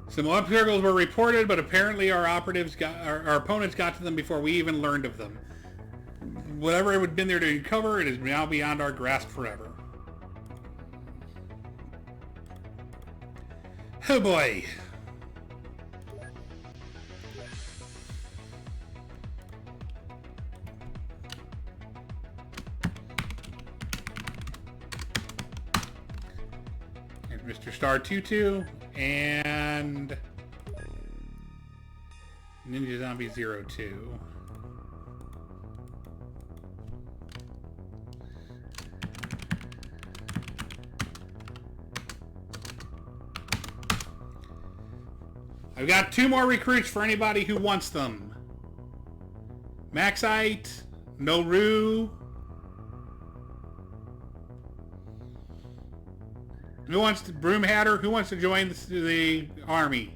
Some obstacles were reported, but apparently our opponents got to them before we even learned of them. Whatever had been there to recover, it is now beyond our grasp forever. Oh boy. And Mr. Star Tutu and Ninja Zombie 02. I've got 2 more recruits for anybody who wants them. Maxite, Noru. Who wants to, Broom Hatter? Who wants to join the army?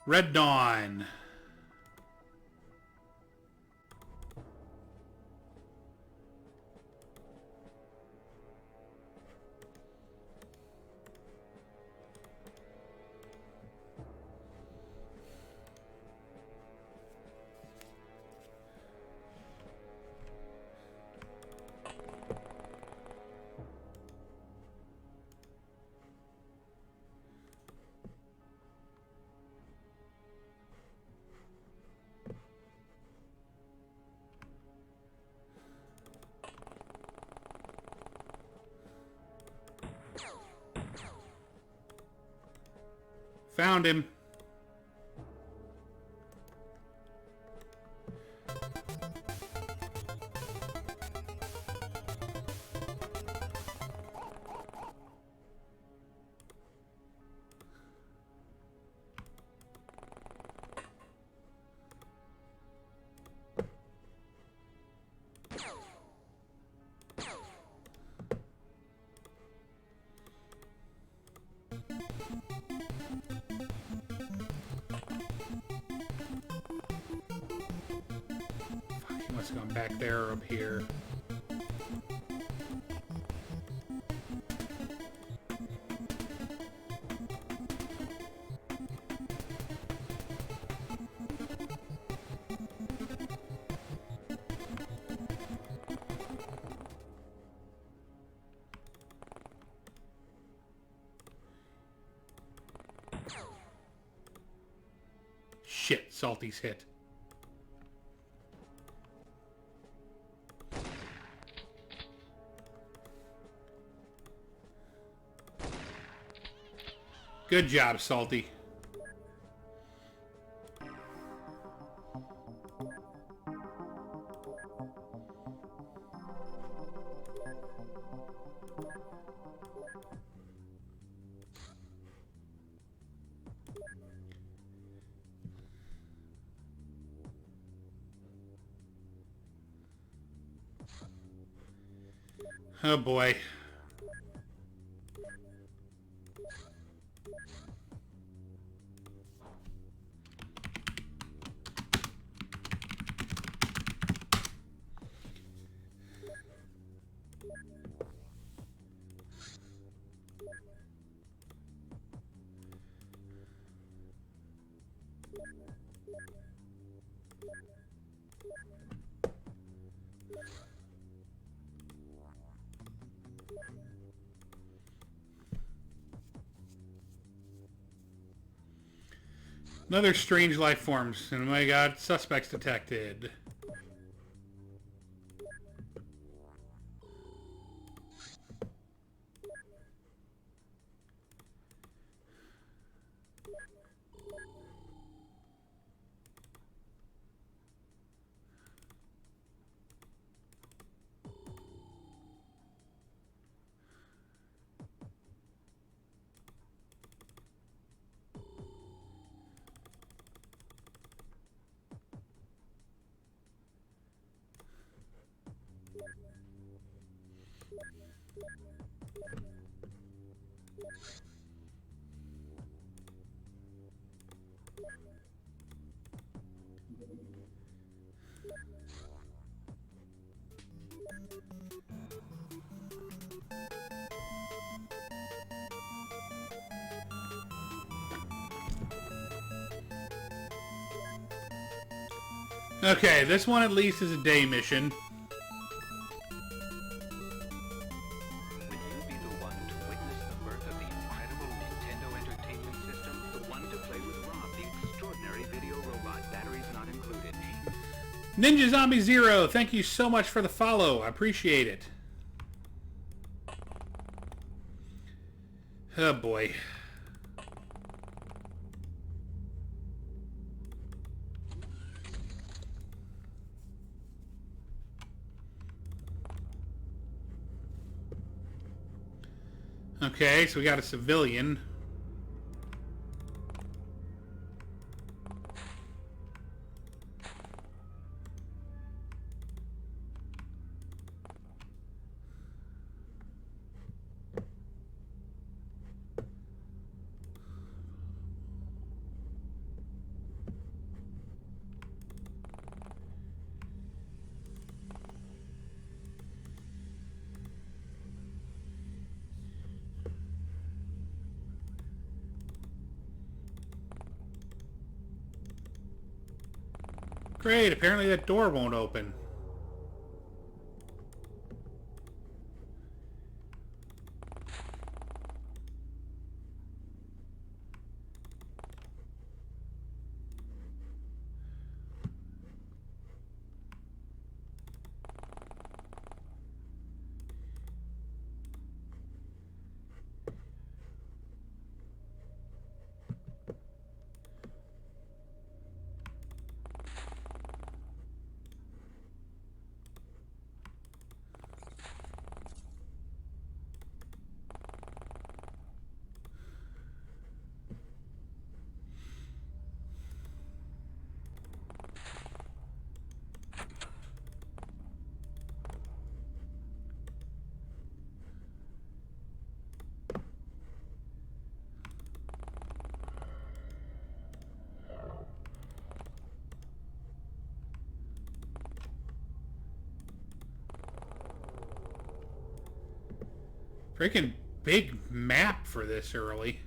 Red Dawn. Found him. Fuck, he must have gone back there or up here. Shit, Salty's hit. Good job, Salty. Oh boy. Another strange life forms. And oh my god, suspects detected. Okay, this one at least is a day mission. Will you be the one to witness the birth of the incredible Nintendo Entertainment System? The one to play with Rob, the extraordinary video robot, batteries not included. Ninja Zombie Zero, thank you so much for the follow. I appreciate it. Oh boy. Okay, so we got a civilian. Great, apparently that door won't open. Freaking big map for this early.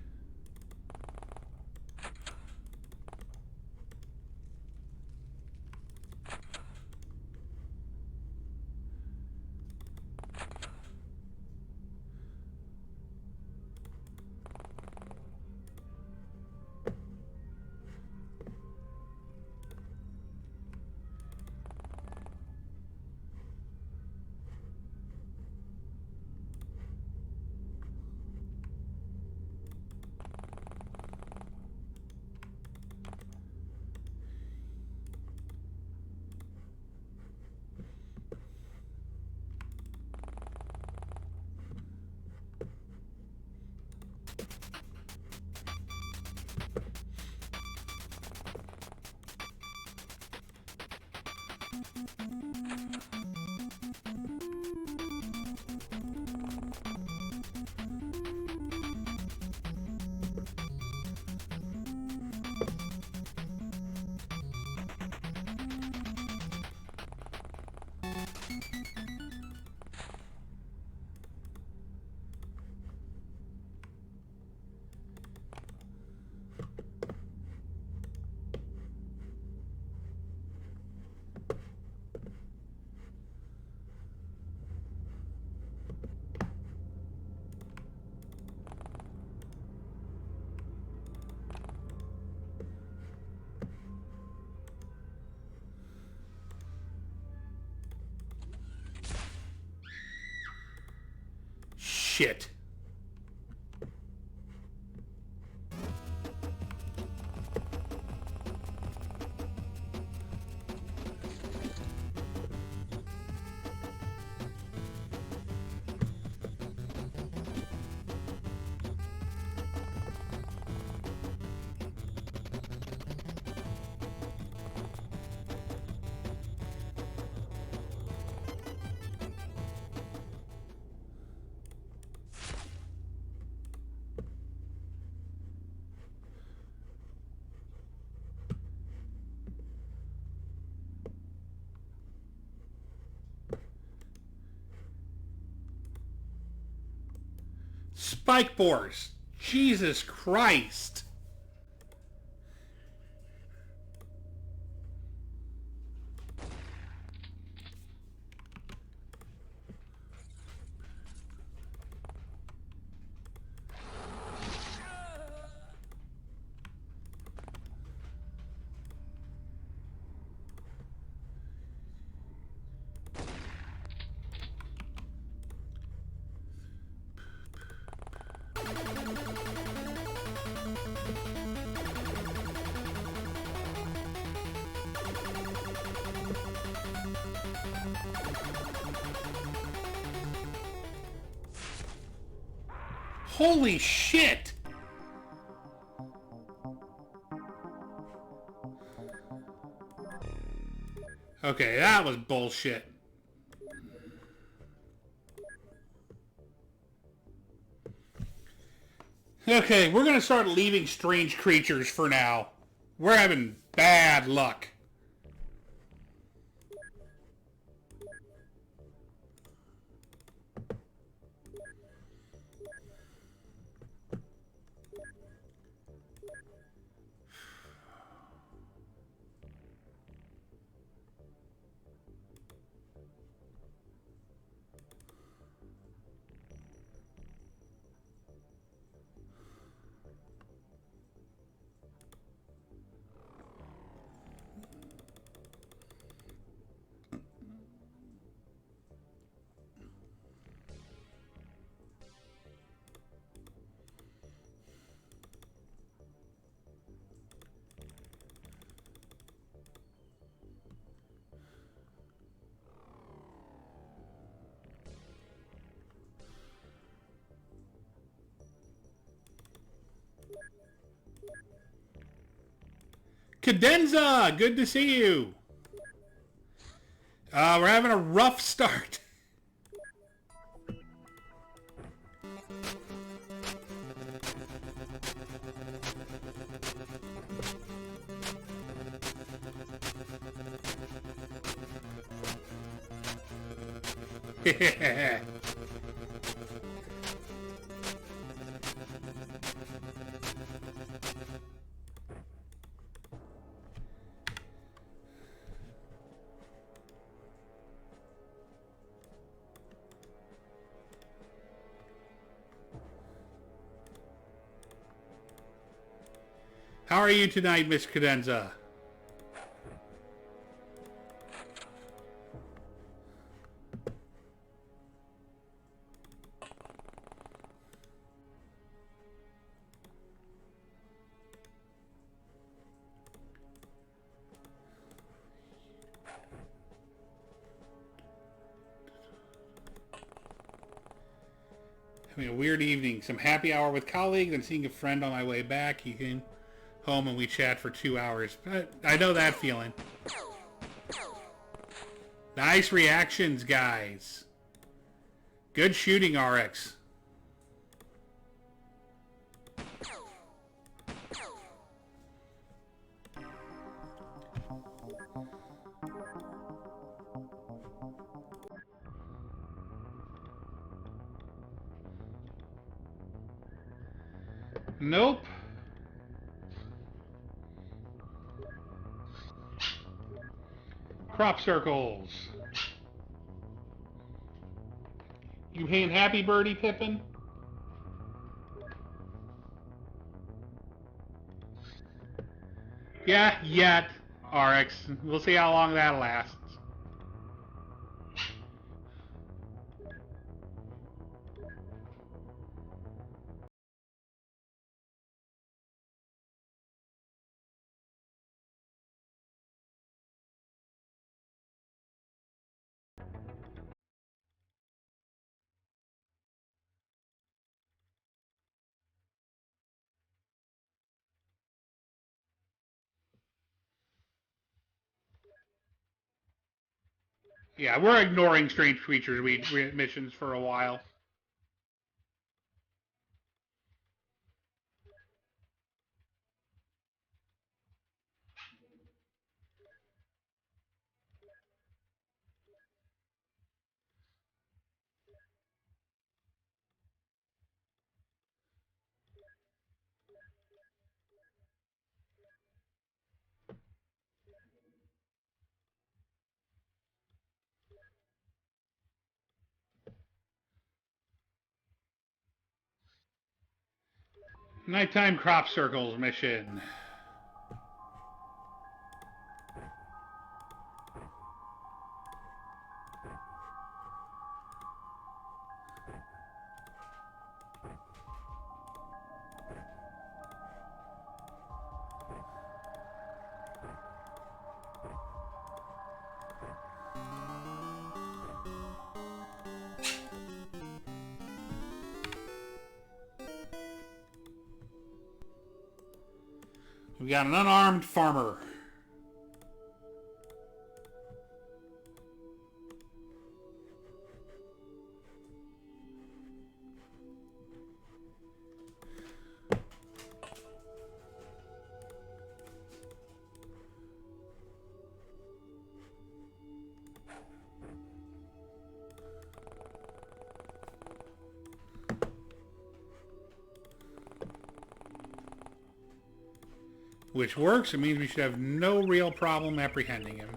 Shit. Spike boars. Jesus Christ. Holy shit! Okay, that was bullshit. Okay, we're gonna start leaving strange creatures for now. We're having bad luck. Cadenza, good to see you. We're having a rough start. How are you tonight, Miss Cadenza? Having a weird evening. Some happy hour with colleagues and seeing a friend on my way back. He came home and we chat for 2 hours. But I know that feeling. Nice reactions, guys. Good shooting, RX. Nope. Crop circles. You ain't happy, Birdie Pippin? Yeah, yet, RX. We'll see how long that lasts. Yeah, we're ignoring strange creatures missions for a while. Nighttime crop circles mission. We got an unarmed farmer. Which works. It means we should have no real problem apprehending him.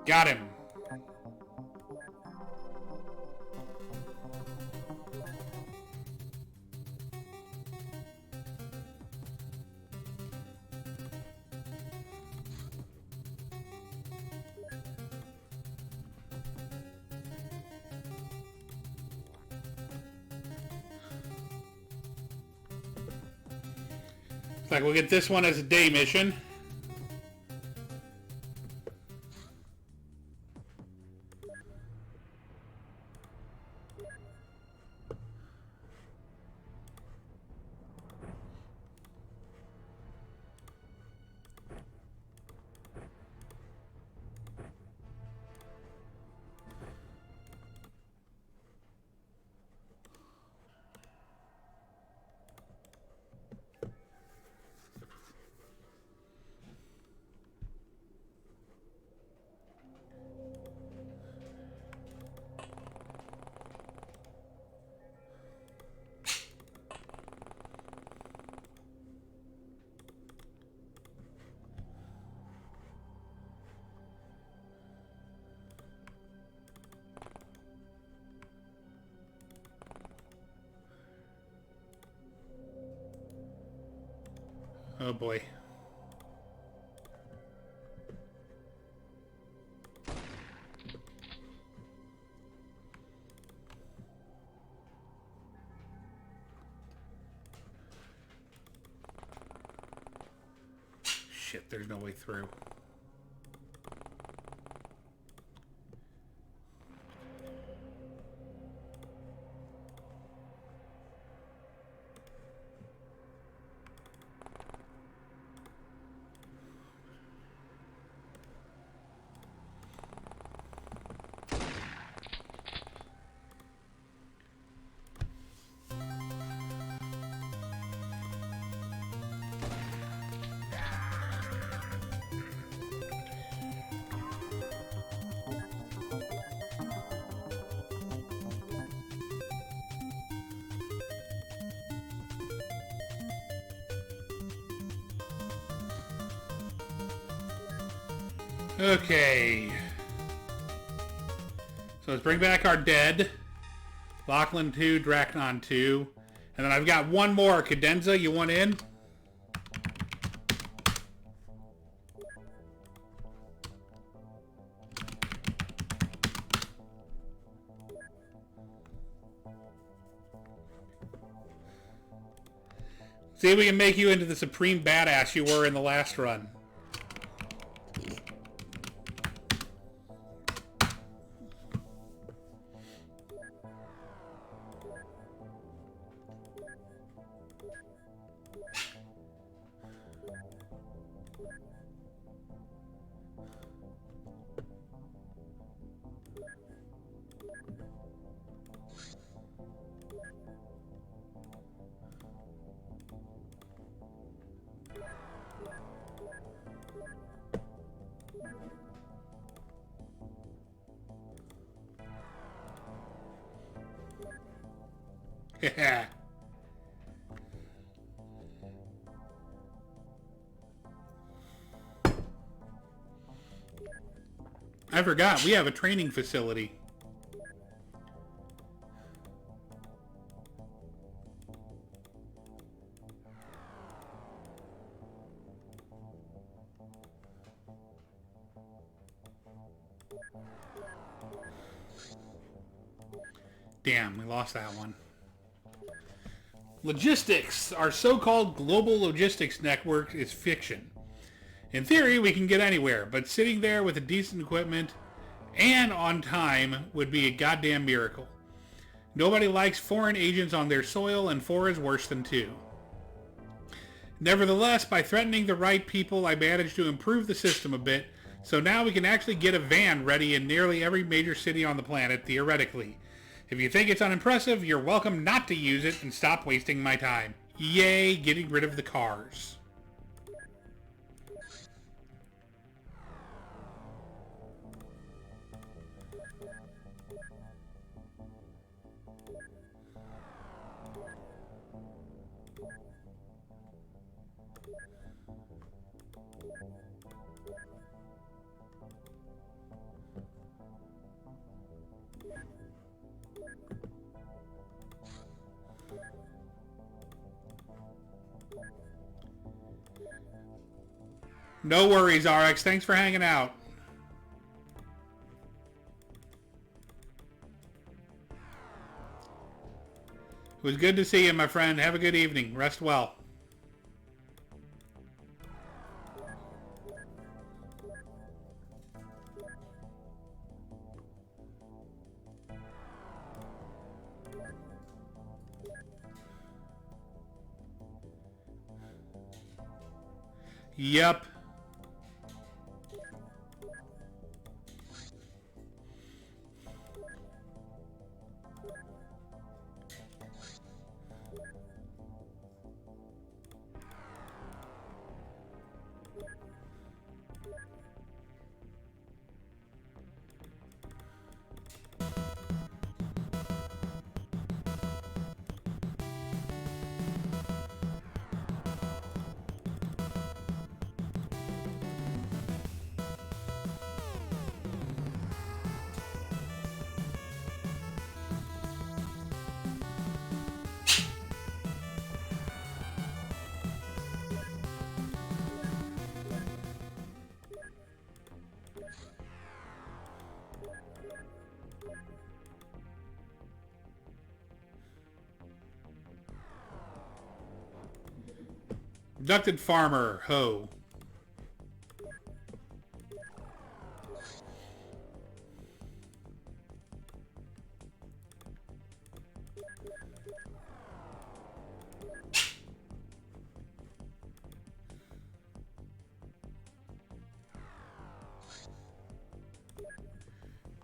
Got him. like we'll get this one as a day mission. Oh boy. Shit, there's no way through. Okay. So let's bring back our dead. Lachlan 2, Dracnon 2. And then I've got one more. Cadenza, you want in? See if we can make you into the supreme badass you were in the last run. Yeah. I forgot, we have a training facility. Damn, we lost that one. Logistics. Our so-called global logistics network is fiction. In theory, we can get anywhere, but sitting there with a decent equipment and on time would be a goddamn miracle. Nobody likes foreign agents on their soil, and 4 is worse than 2. Nevertheless, by threatening the right people, I managed to improve the system a bit, so now we can actually get a van ready in nearly every major city on the planet, theoretically. If you think it's unimpressive, you're welcome not to use it and stop wasting my time. Yay, getting rid of the cars. No worries, RX. Thanks for hanging out. It was good to see you, my friend. Have a good evening. Rest well. Yep. Abducted farmer, ho.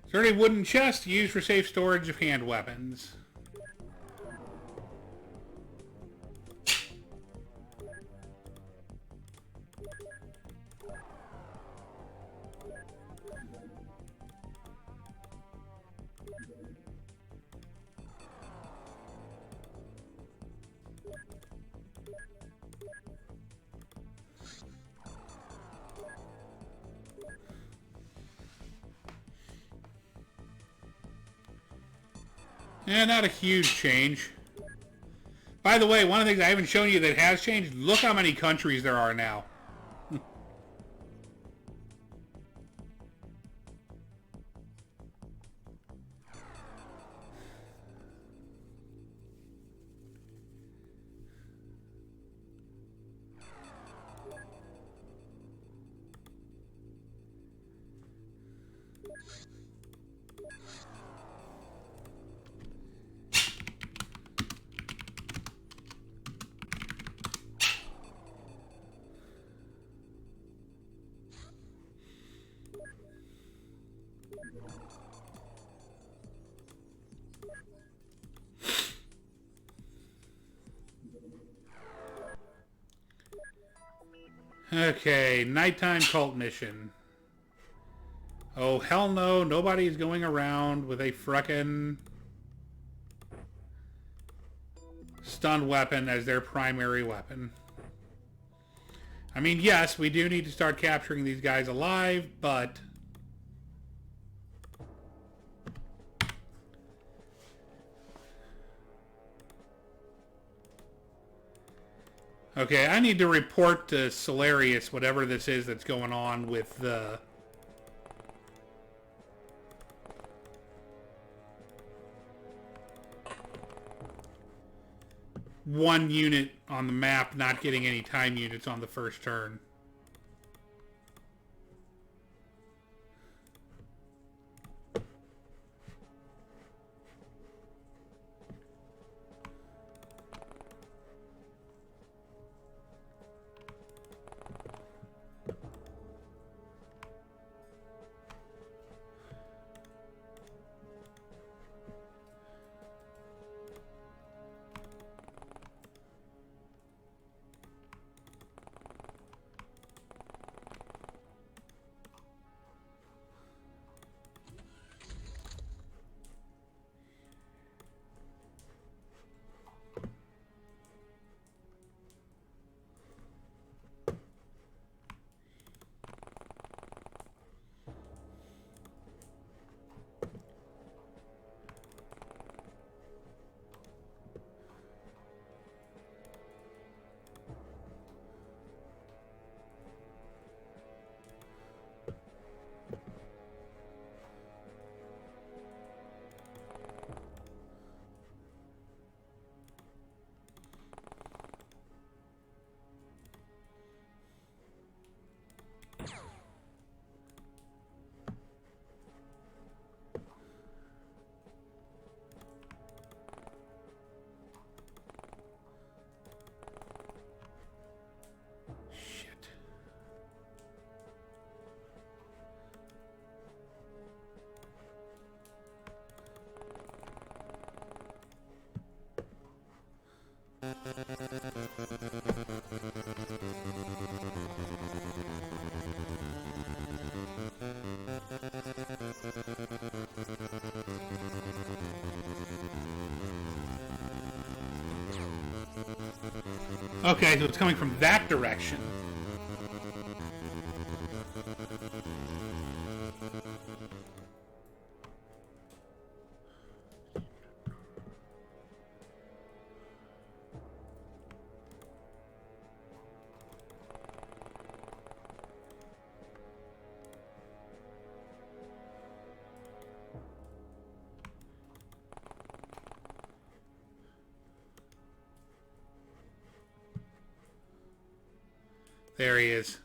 Sturdy wooden chest used for safe storage of hand weapons. Yeah, not a huge change. By the way, one of the things I haven't shown you that has changed, look how many countries there are now. Okay, nighttime cult mission. Oh, hell no, nobody's going around with a frickin' stun weapon as their primary weapon. I mean, yes, we do need to start capturing these guys alive, but... Okay, I need to report to Solarius whatever this is that's going on with the... one unit on the map not getting any time units on the first turn. Okay, so it's coming from that direction. There he is.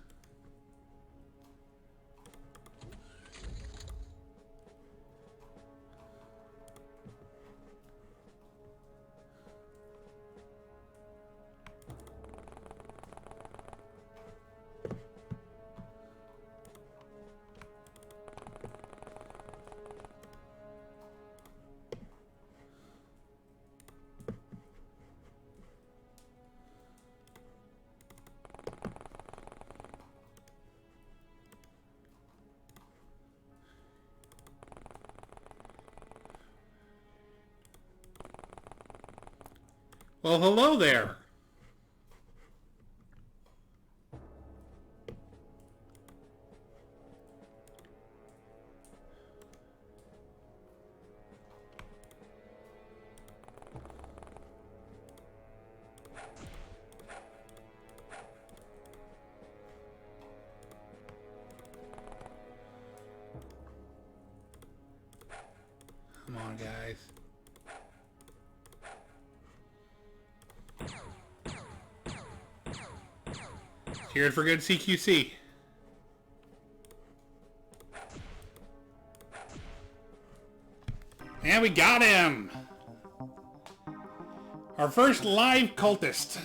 Well, hello there. Come on, guys. Cheered for good CQC. And we got him! Our first live cultist.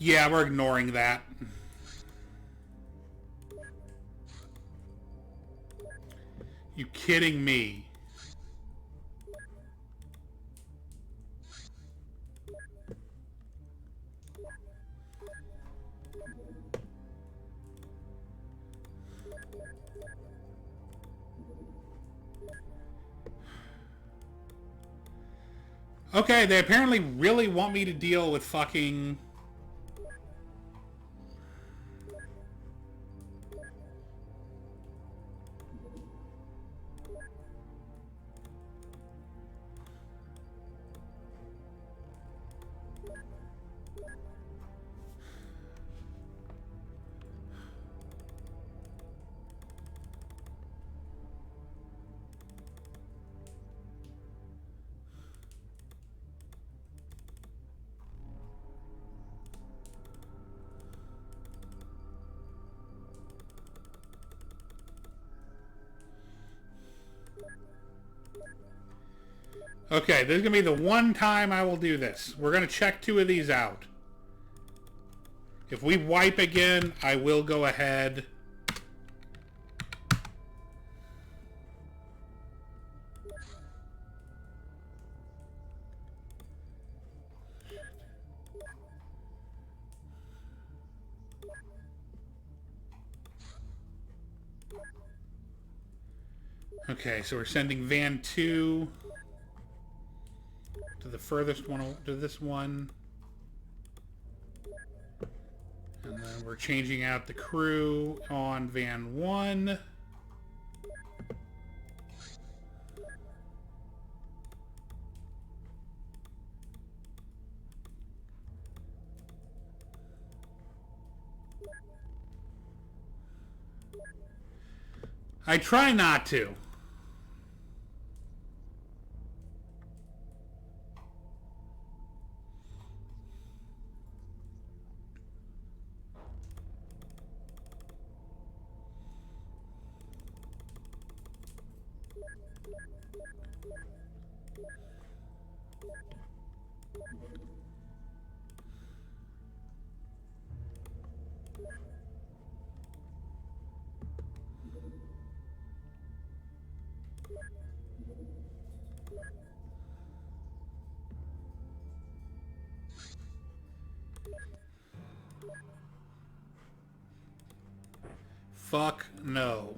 Yeah, we're ignoring that. You kidding me? Okay, they apparently really want me to deal with fucking... Okay, this is going to be the one time I will do this. We're going to check 2 of these out. If we wipe again, I will go ahead. Okay, so we're sending van 2 to the furthest one, to this one. And then we're changing out the crew on van 1. I try not to. Fuck no.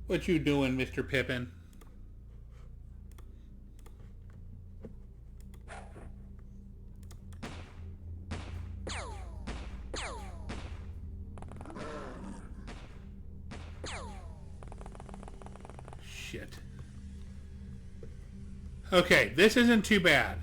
What you doing, Mr. Pippin? Shit. Okay, this isn't too bad.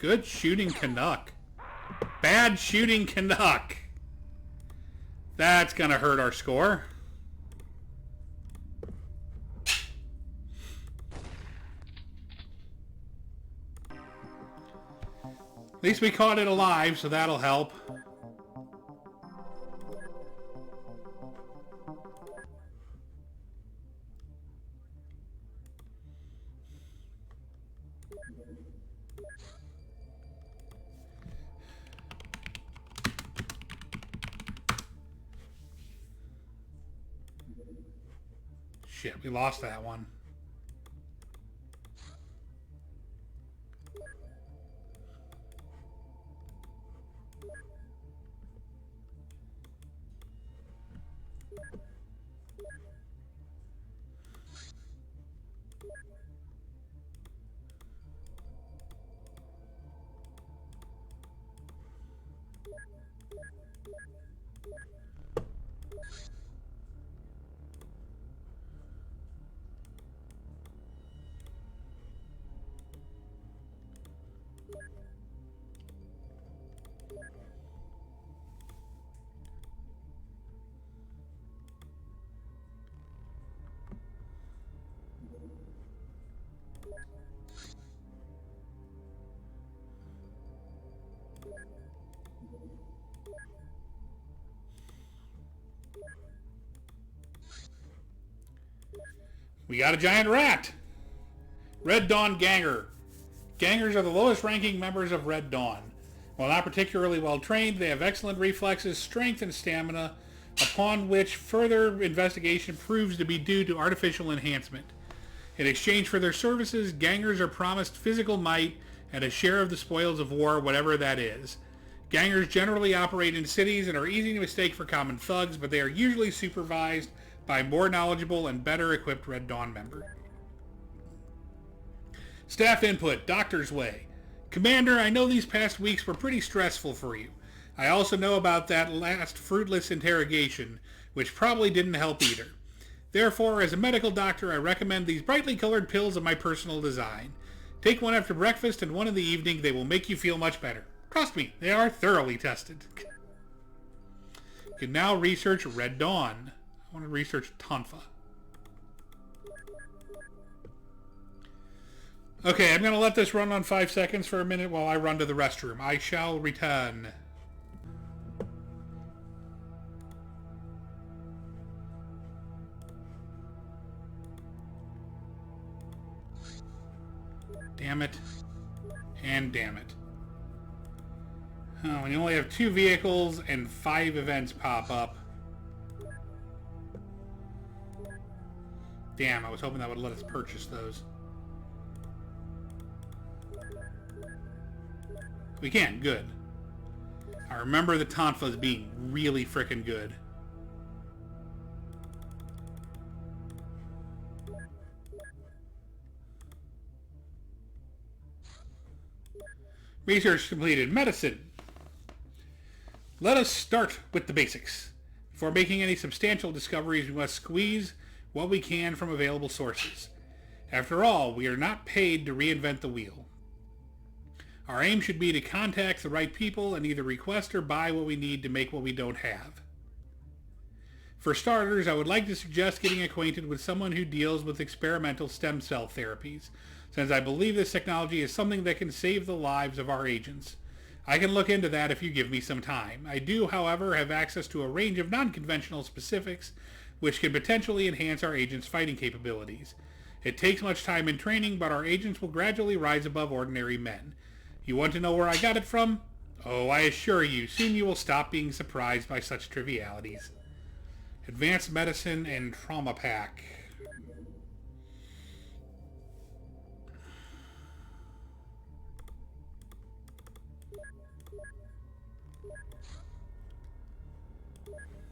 Good shooting, Canuck. Bad shooting, Canuck. That's gonna hurt our score. At least we caught it alive, so that'll help. Shit, we lost that one. We got a giant rat. Red Dawn Ganger. Gangers are the lowest ranking members of Red Dawn. While not particularly well trained, they have excellent reflexes, strength, and stamina, upon which further investigation proves to be due to artificial enhancement. In exchange for their services, gangers are promised physical might and a share of the spoils of war, whatever that is. Gangers generally operate in cities and are easy to mistake for common thugs, but they are usually supervised by a more knowledgeable and better equipped Red Dawn member. Staff input, Doctor's Way. Commander, I know these past weeks were pretty stressful for you. I also know about that last fruitless interrogation, which probably didn't help either. Therefore, as a medical doctor, I recommend these brightly colored pills of my personal design. Take one after breakfast and one in the evening. They will make you feel much better. Trust me, they are thoroughly tested. You can now research Red Dawn. I want to research Tonfa. Okay, I'm going to let this run on 5 seconds for a minute while I run to the restroom. I shall return. Damn it. And damn it. Oh, when you only have 2 vehicles and 5 events pop up. Damn, I was hoping that would let us purchase those. We can, good. I remember the Tonfas being really frickin' good. Research completed. Medicine. Let us start with the basics. Before making any substantial discoveries, we must squeeze what we can from available sources. After all, we are not paid to reinvent the wheel. Our aim should be to contact the right people and either request or buy what we need to make what we don't have. For starters, I would like to suggest getting acquainted with someone who deals with experimental stem cell therapies, since I believe this technology is something that can save the lives of our agents. I can look into that if you give me some time. I do, however, have access to a range of non-conventional specifics which can potentially enhance our agents' fighting capabilities. It takes much time and training, but our agents will gradually rise above ordinary men. You want to know where I got it from? Oh, I assure you, soon you will stop being surprised by such trivialities. Advanced Medicine and Trauma Pack.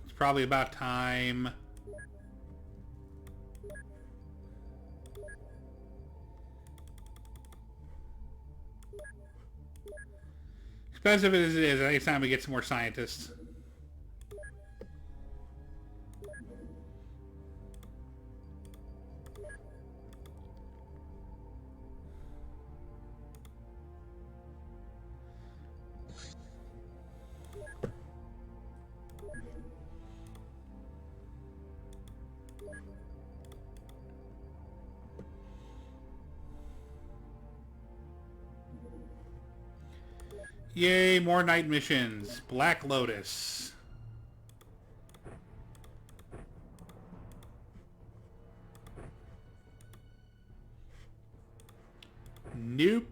It's probably about time. Expensive as it is, it's time we get some more scientists. Yay, more night missions. Black Lotus. Nope.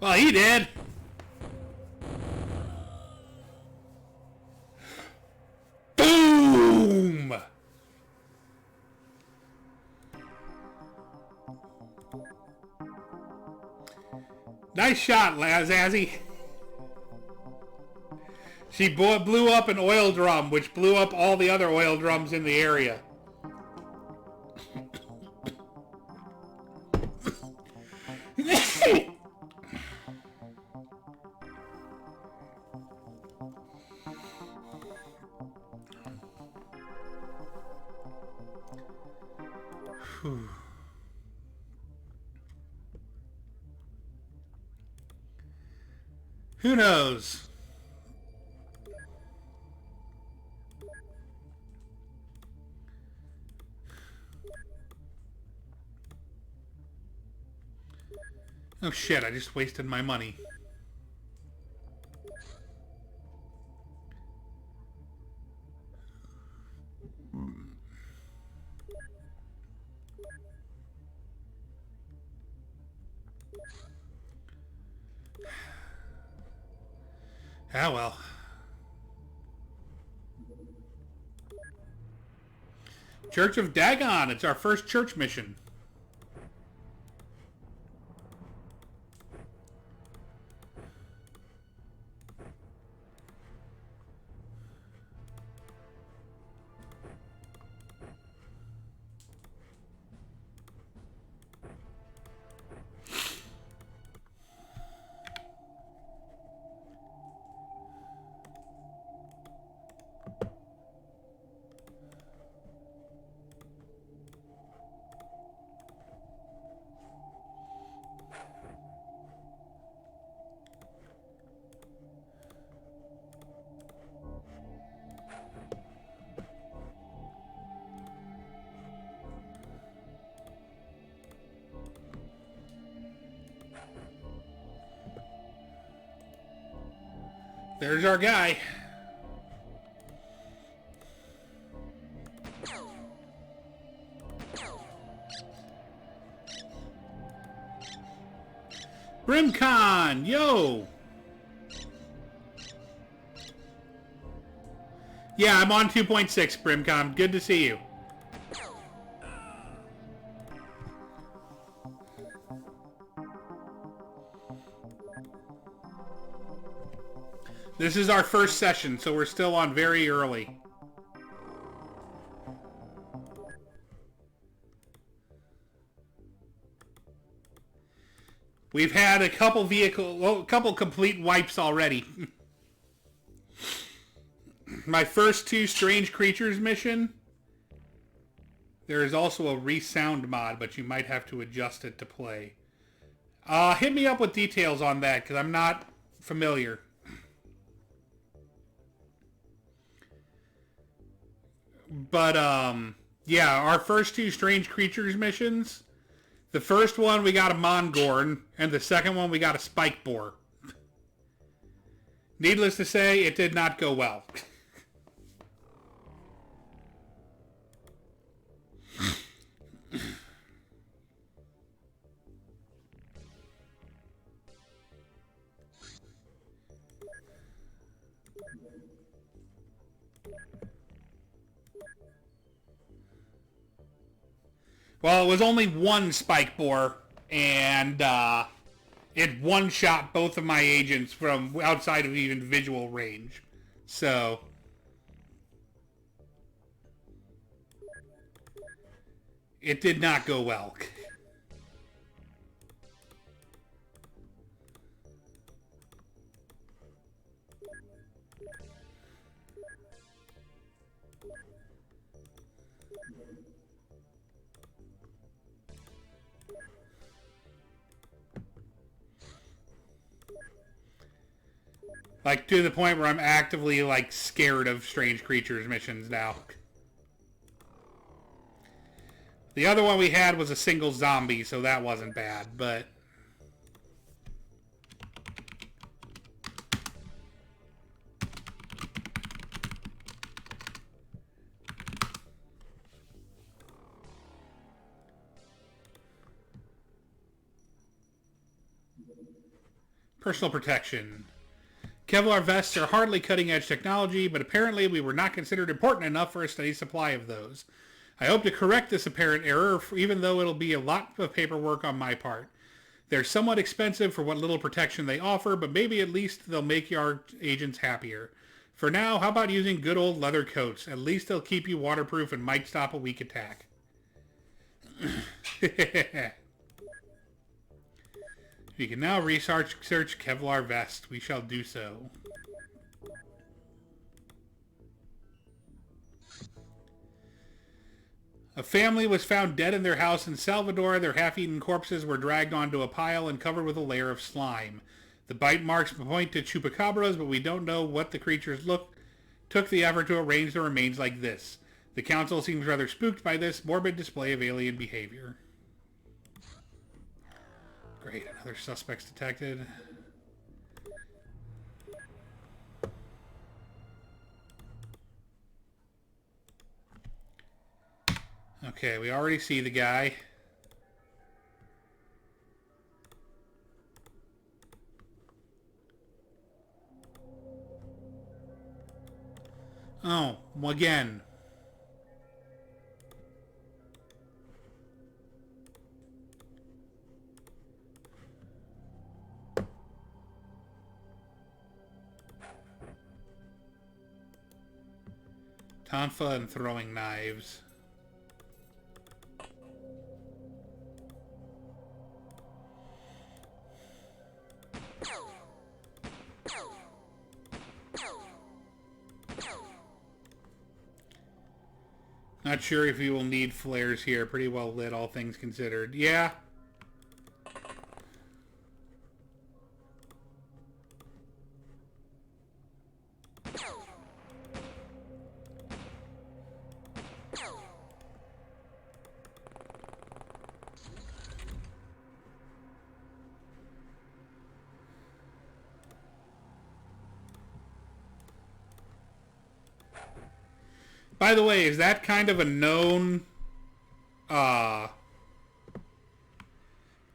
Well, he did. Boom! Nice shot, Lazazzy. She blew up an oil drum, which blew up all the other oil drums in the area. Who knows? Oh shit, I just wasted my money. Ah well. Church of Dagon. It's our first church mission. There's our guy. Brimcon, yo! Yeah, I'm on 2.6, Brimcon. Good to see you. This is our first session, so we're still on very early. We've had a couple complete wipes already. My first two Strange Creatures mission. There is also a resound mod, but you might have to adjust it to play. Hit me up with details on that, because I'm not familiar. But, yeah, our first two Strange Creatures missions. The first one, we got a Mongorn, and the second one, we got a Spike Boar. Needless to say, it did not go well. Well, it was only one Spike Boar, and it one-shot both of my agents from outside of even visual range. So, it did not go well. Like, to the point where I'm actively, like, scared of Strange Creatures missions now. The other one we had was a single zombie, so that wasn't bad, but... Personal protection. Kevlar vests are hardly cutting-edge technology, but apparently we were not considered important enough for a steady supply of those. I hope to correct this apparent error, even though it'll be a lot of paperwork on my part. They're somewhat expensive for what little protection they offer, but maybe at least they'll make our agents happier. For now, how about using good old leather coats? At least they'll keep you waterproof and might stop a weak attack. We can now research Kevlar vest. We shall do so. A family was found dead in their house in Salvador. Their half-eaten corpses were dragged onto a pile and covered with a layer of slime. The bite marks point to chupacabras, but we don't know what the creatures took the effort to arrange the remains like this. The council seems rather spooked by this morbid display of alien behavior. Great, another suspect's detected. Okay, we already see the guy. Oh, again. Tonfa and throwing knives. Not sure if you will need flares here. Pretty well lit, all things considered. Yeah. By the way, is that kind of a known glitch,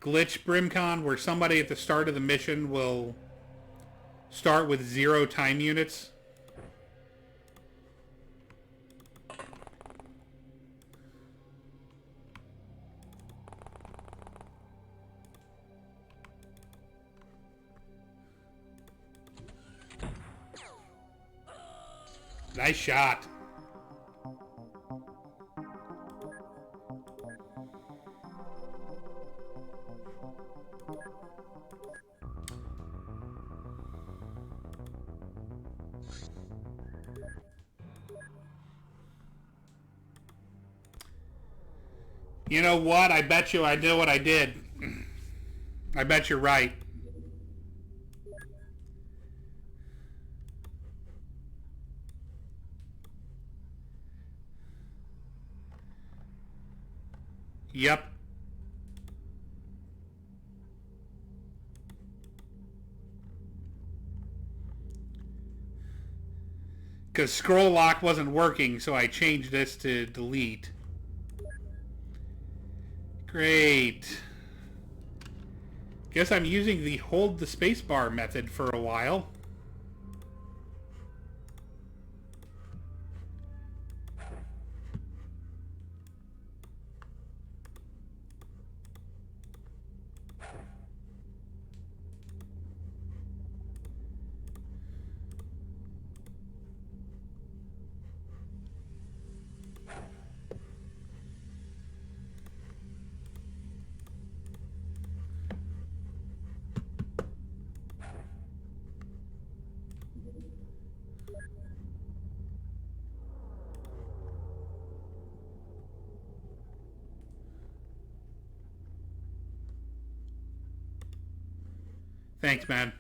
Brimcon, where somebody at the start of the mission will start with 0 time units? Nice shot. You know what? I bet you I know what I did. I bet you're right. Yep. Because scroll lock wasn't working, so I changed this to delete. Great. Guess I'm using the hold the spacebar method for a while. Thanks, man.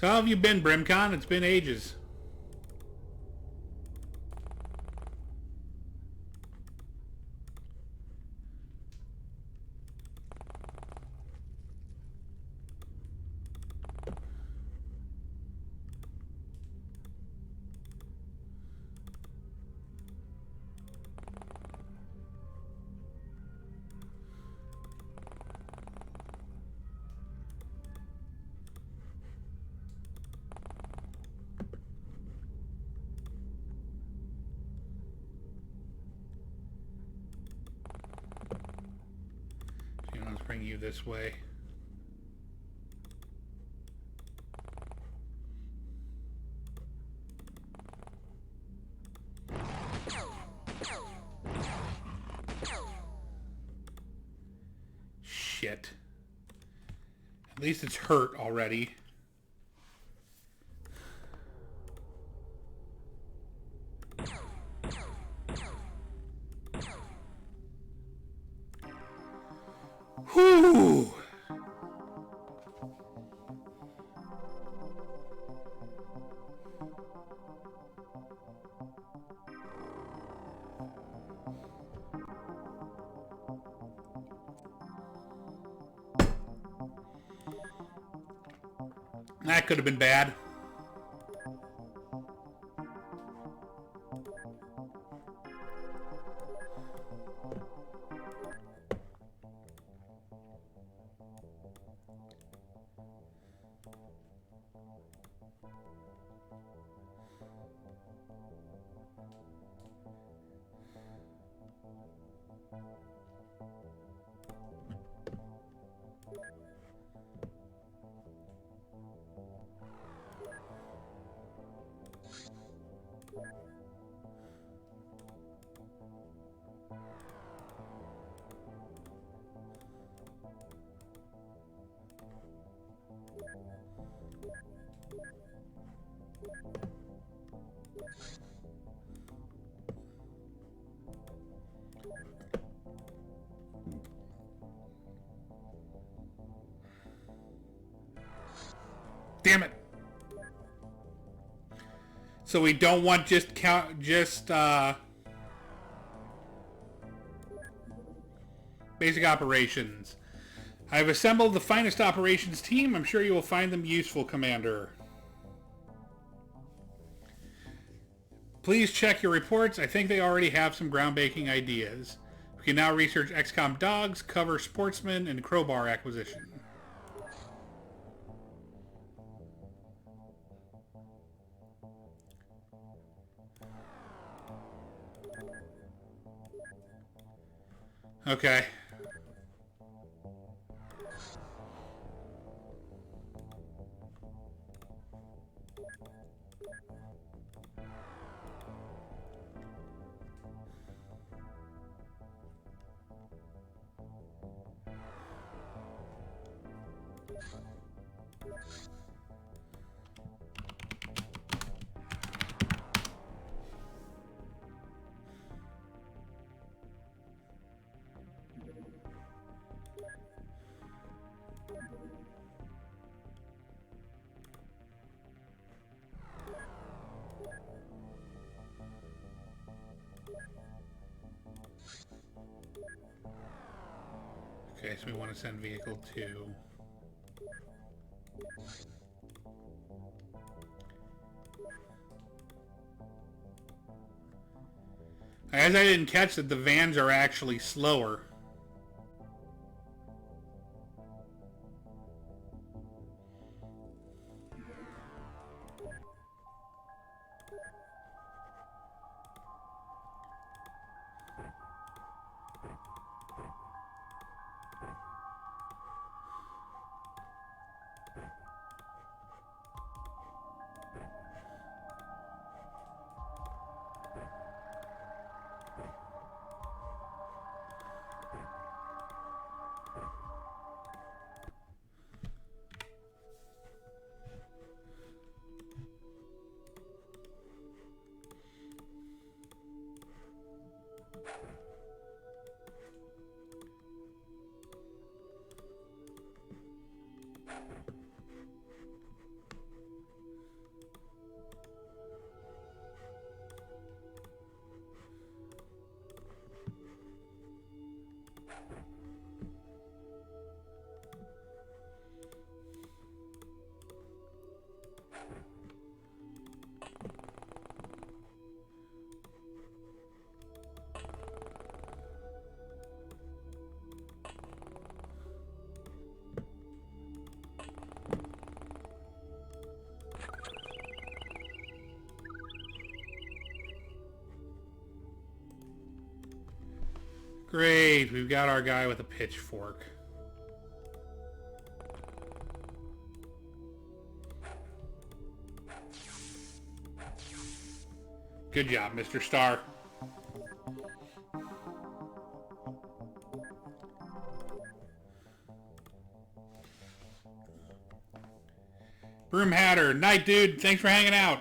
So how have you been, Brimcon? It's been ages. Let's bring you this way. Shit. At least it's hurt already. Whew. That could have been bad. Damn it. So we don't want just basic operations. I've assembled the finest operations team. I'm sure you will find them useful, Commander. Please check your reports. I think they already have some groundbreaking ideas. We can now research XCOM dogs, cover sportsmen, and crowbar acquisition. Okay. Okay, so we want to send vehicle 2. As I didn't catch that the vans are actually slower. Great, we've got our guy with a pitchfork. Good job, Mr. Star. Broom Hatter, night dude, thanks for hanging out.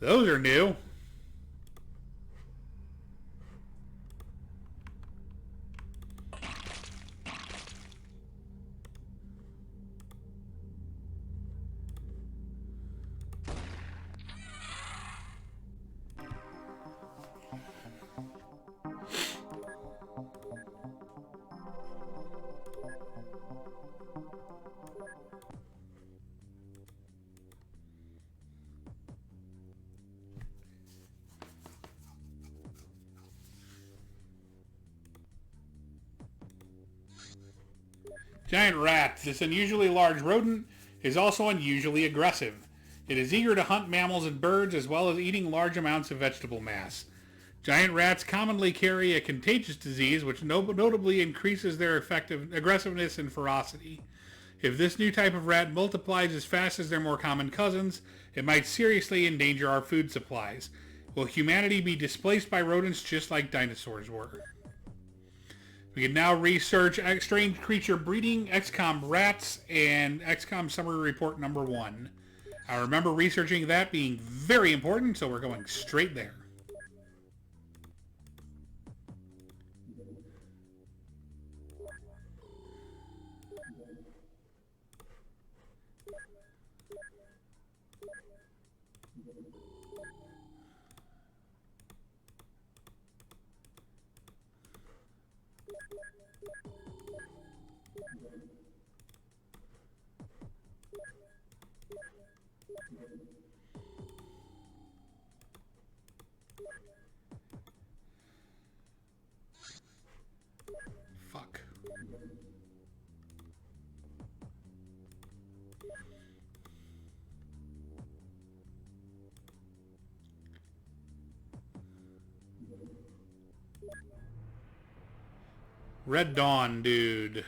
Those are new. Giant rat. This unusually large rodent is also unusually aggressive. It is eager to hunt mammals and birds as well as eating large amounts of vegetable mass. Giant rats commonly carry a contagious disease which notably increases their aggressiveness and ferocity. If this new type of rat multiplies as fast as their more common cousins, it might seriously endanger our food supplies. Will humanity be displaced by rodents just like dinosaurs were? We can now research strange creature breeding, XCOM rats, and XCOM summary report number 1. I remember researching that being very important, so we're going straight there. Fuck. Red Dawn, dude.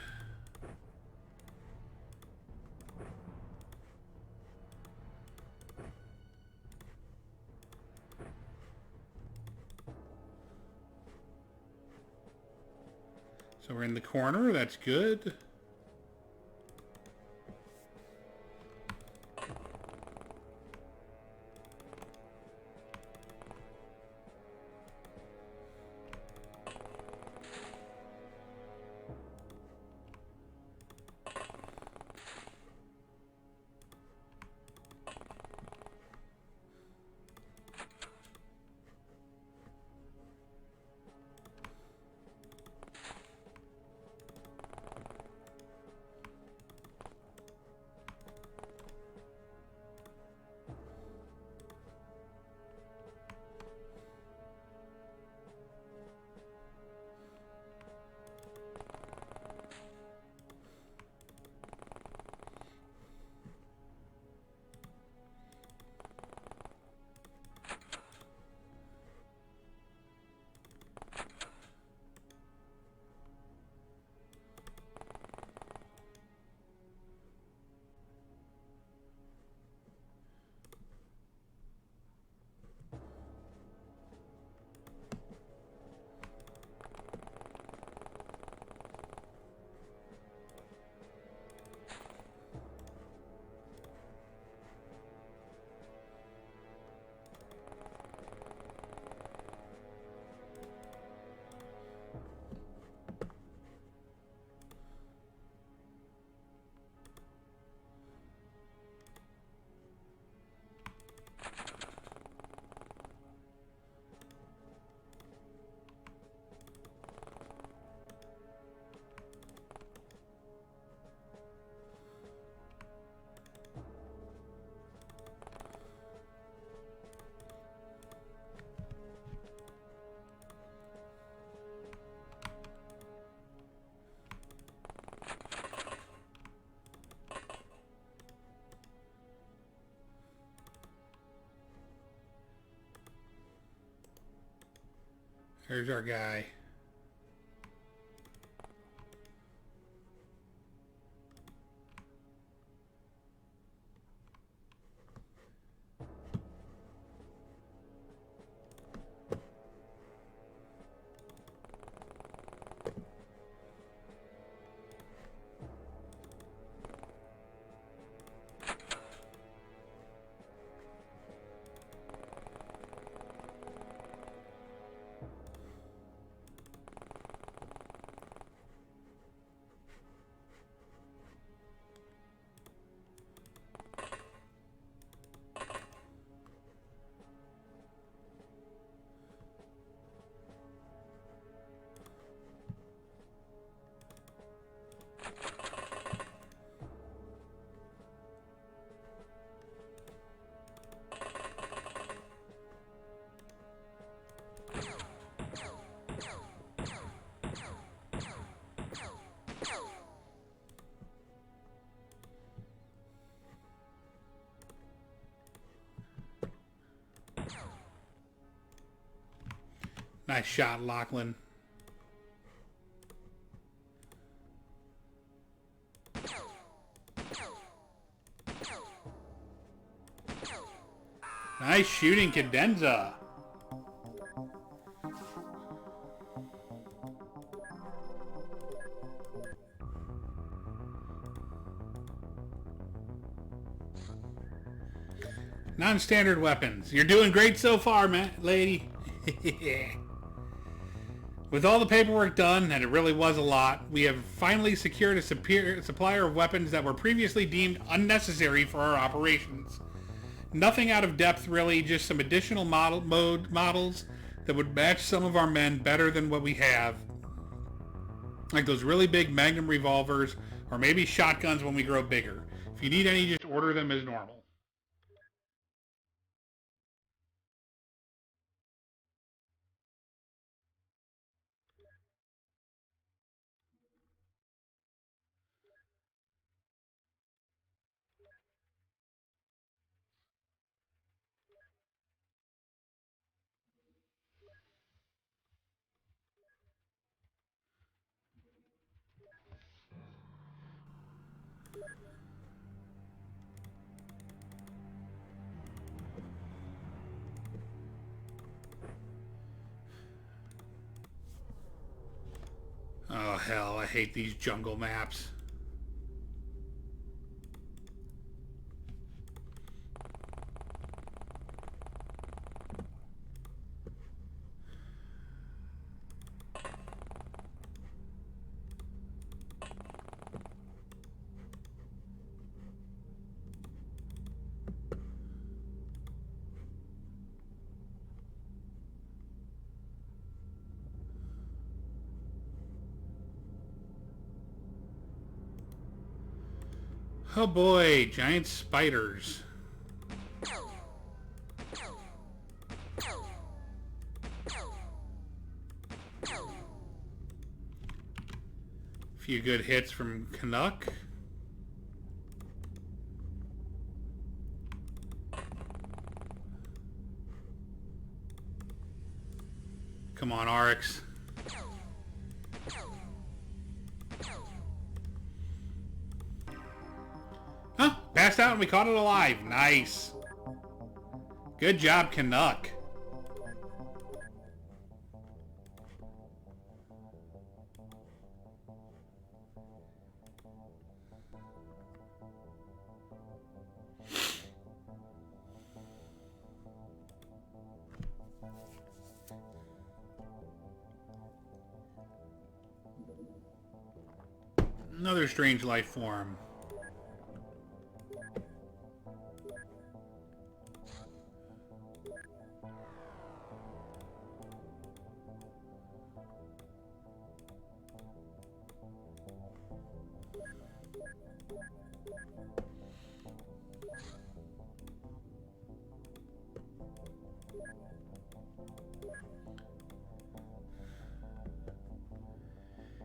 So we're in the corner, that's good. There's our guy. Nice shot, Lachlan. Nice shooting, Cadenza. Non-standard weapons. You're doing great so far, man, lady. With all the paperwork done, and it really was a lot, we have finally secured a supplier of weapons that were previously deemed unnecessary for our operations. Nothing out of depth, really, just some additional models that would match some of our men better than what we have. Like those really big Magnum revolvers, or maybe shotguns when we grow bigger. If you need any, just order them as normal. Oh, hell, I hate these jungle maps. Oh boy, giant spiders. Few good hits from Canuck. Come on, Oryx. Huh? Passed out and we caught it alive. Nice. Good job, Canuck. Another strange life form.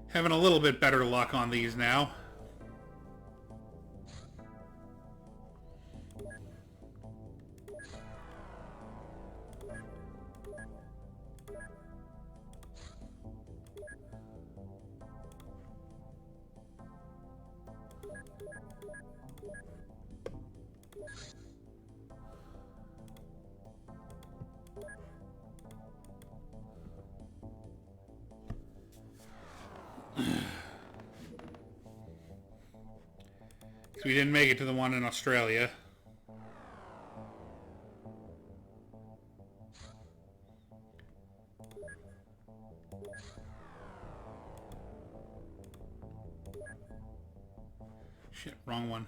Having a little bit better luck on these now. So we didn't make it to the one in Australia. Shit, wrong one.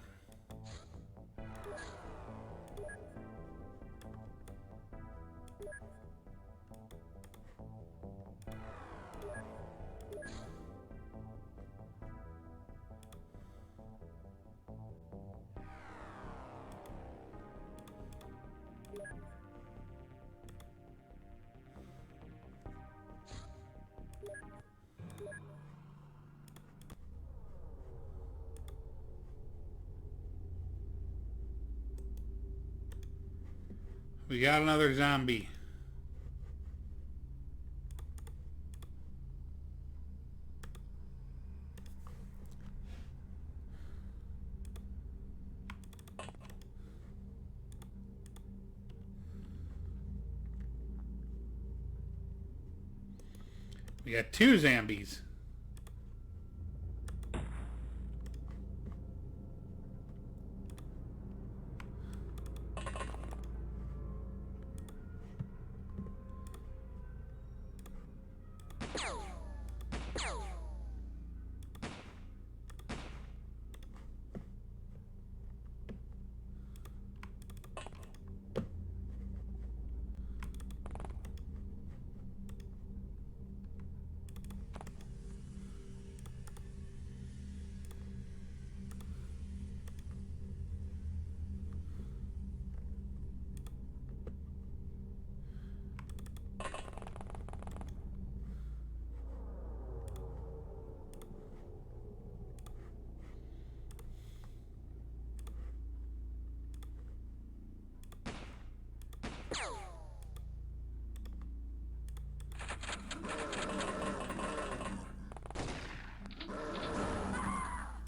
We got another zombie. We got two zombies.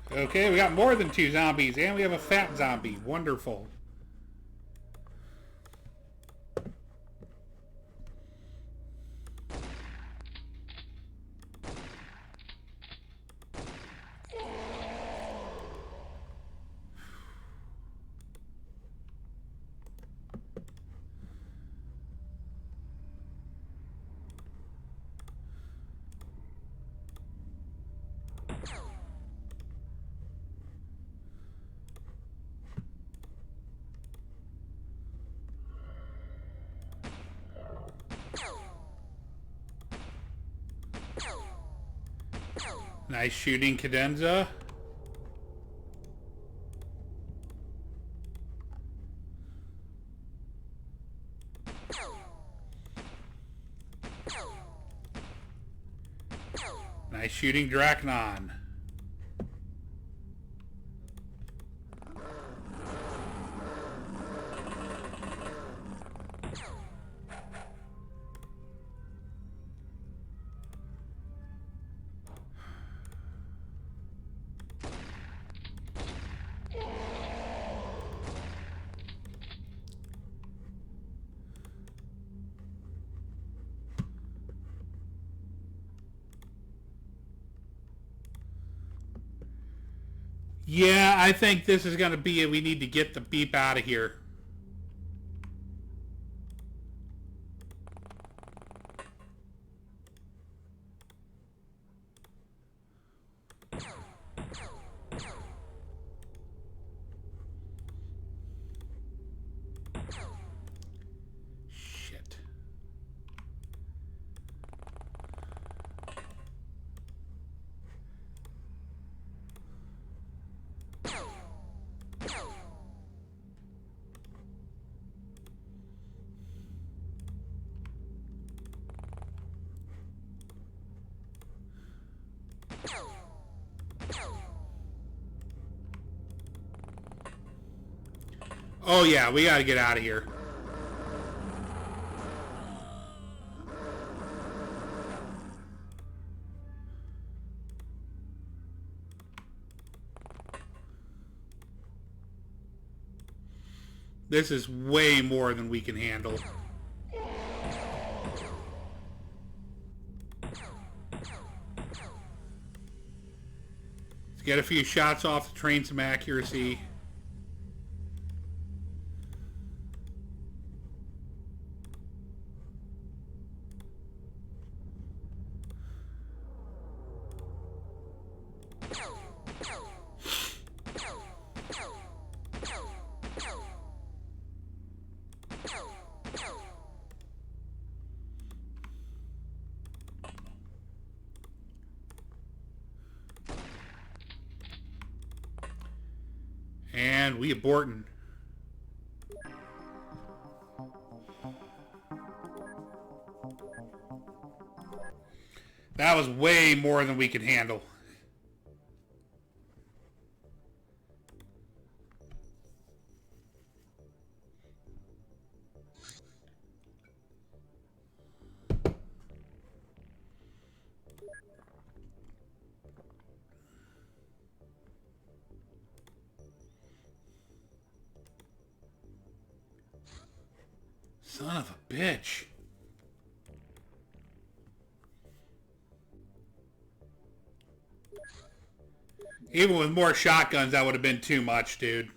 Okay, we got more than two zombies, and we have a fat zombie. Wonderful. Nice shooting, Cadenza. Nice shooting, Dracnon. Yeah, I think this is going to be it. We need to get the beep out of here. Shit. Oh yeah, we gotta get out of here. This is way more than we can handle. Let's get a few shots off to train some accuracy. And we abortin'. That was way more than we could handle. Son of a bitch. Even with more shotguns, that would have been too much, dude.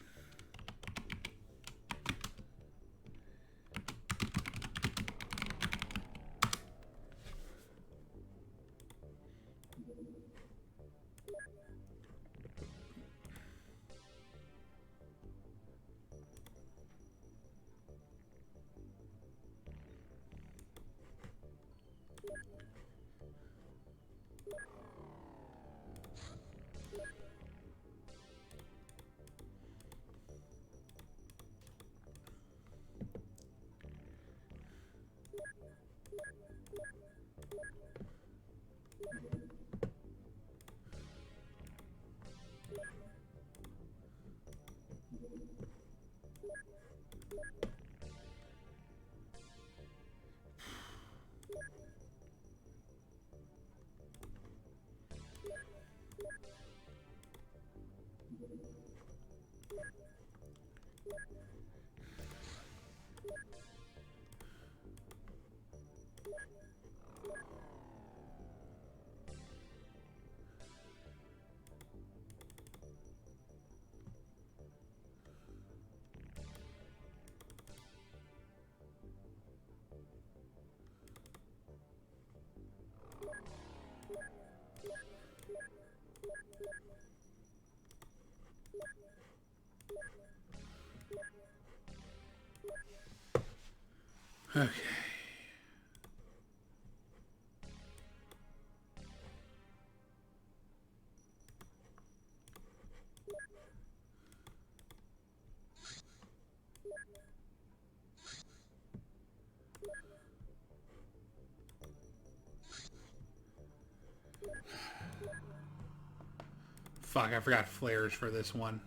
Okay. Fuck, I forgot flares for this one.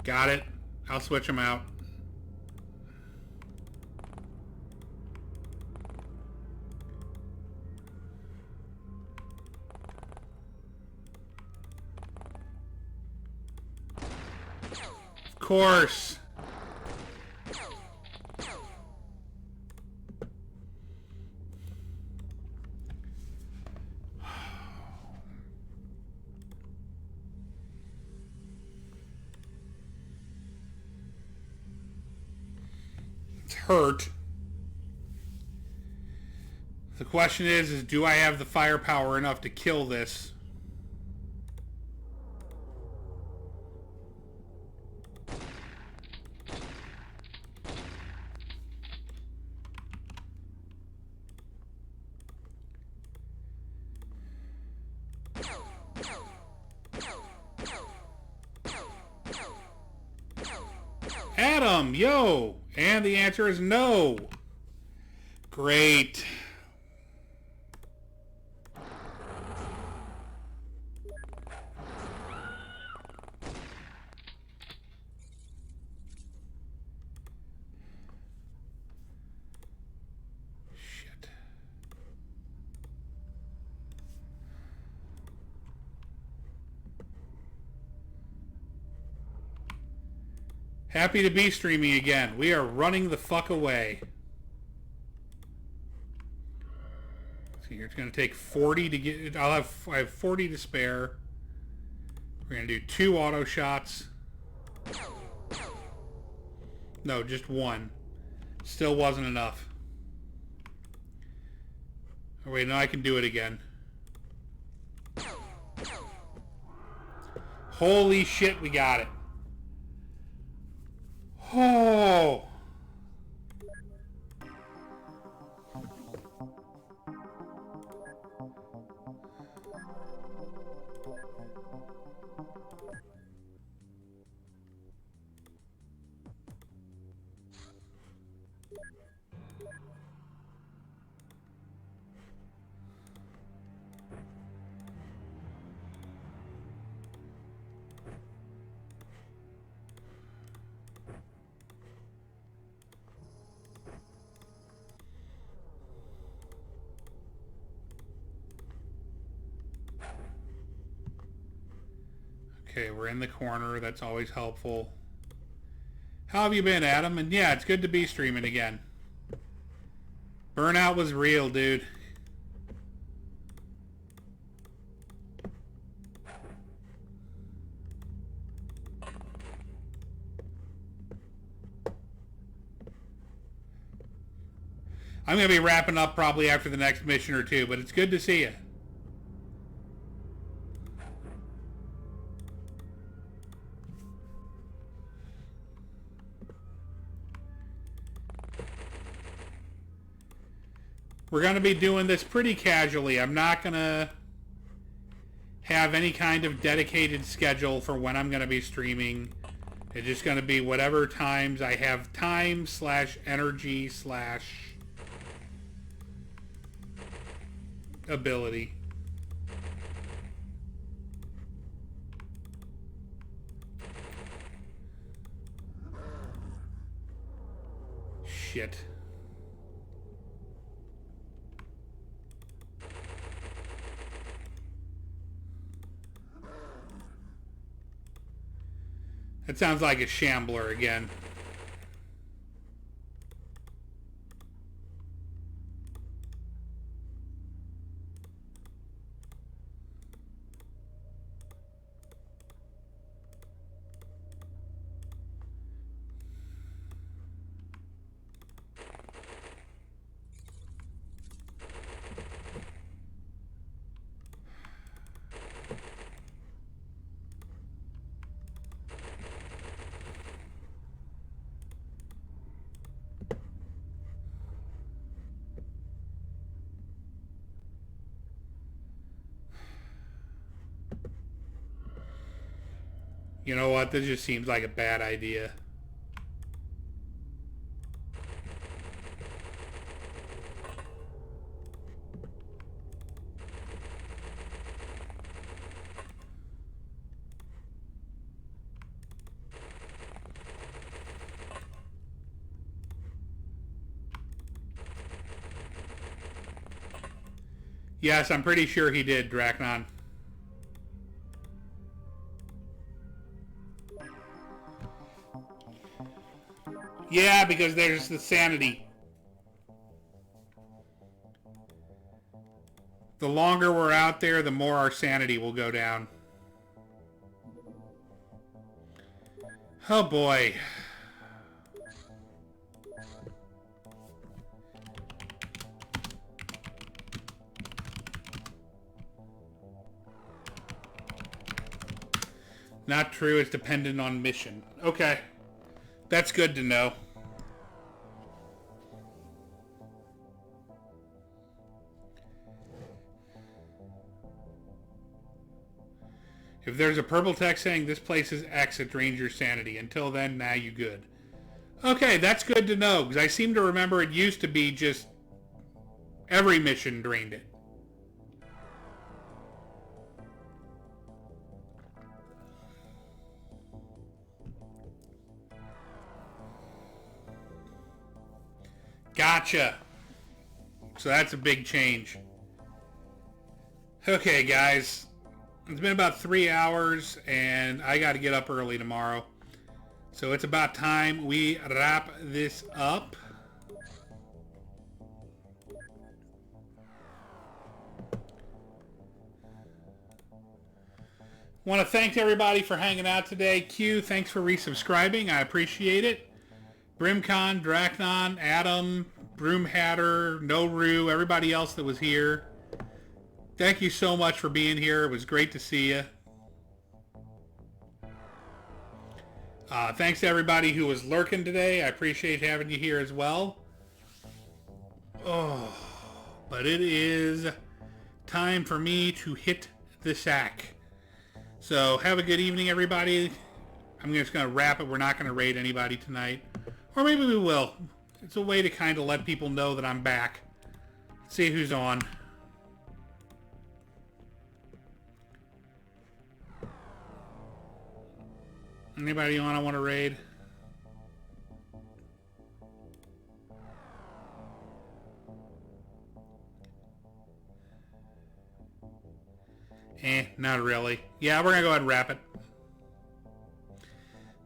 Got it. I'll switch them out. Of course. Hurt. The question is do I have the firepower enough to kill this? Adam, yo! And the answer is no. Great. Shit. Happy to be streaming again. We are running the fuck away. See, it's going to take 40 to get... I have 40 to spare. We're going to do 2 auto shots. No, just 1. Still wasn't enough. Oh, wait, no, I can do it again. Holy shit, we got it. Oh! Okay, we're in the corner. That's always helpful. How have you been, Adam? And yeah, it's good to be streaming again. Burnout was real, dude. I'm going to be wrapping up probably after the next mission or two, but it's good to see you. We're going to be doing this pretty casually. I'm not going to have any kind of dedicated schedule for when I'm going to be streaming. It's just going to be whatever times I have time / energy / ability. Shit. That sounds like a shambler again. You know what? This just seems like a bad idea. Yes, I'm pretty sure he did, Dracnon. Yeah, because there's the sanity. The longer we're out there, the more our sanity will go down. Oh boy. Not true, it's dependent on mission. Okay. That's good to know. If there's a purple text saying this place is X, it drains your sanity. Until then, now you good. Okay, that's good to know, because I seem to remember it used to be just every mission drained it. Gotcha. So that's a big change. Okay, guys. It's been about 3 hours, and I got to get up early tomorrow. So it's about time we wrap this up. Want to thank everybody for hanging out today. Q, thanks for resubscribing. I appreciate it. Brimcon, Dracnon, Adam, Broomhatter, Noru, everybody else that was here. Thank you so much for being here. It was great to see you. Thanks to everybody who was lurking today. I appreciate having you here as well. Oh, but it is time for me to hit the sack. So have a good evening, everybody. I'm just going to wrap it. We're not going to raid anybody tonight. Or maybe we will. It's a way to kind of let people know that I'm back. Let's see who's on. Anybody on I want to raid? Not really. Yeah, we're going to go ahead and wrap it.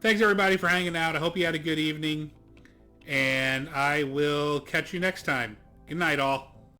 Thanks, everybody, for hanging out. I hope you had a good evening. And I will catch you next time. Good night, all.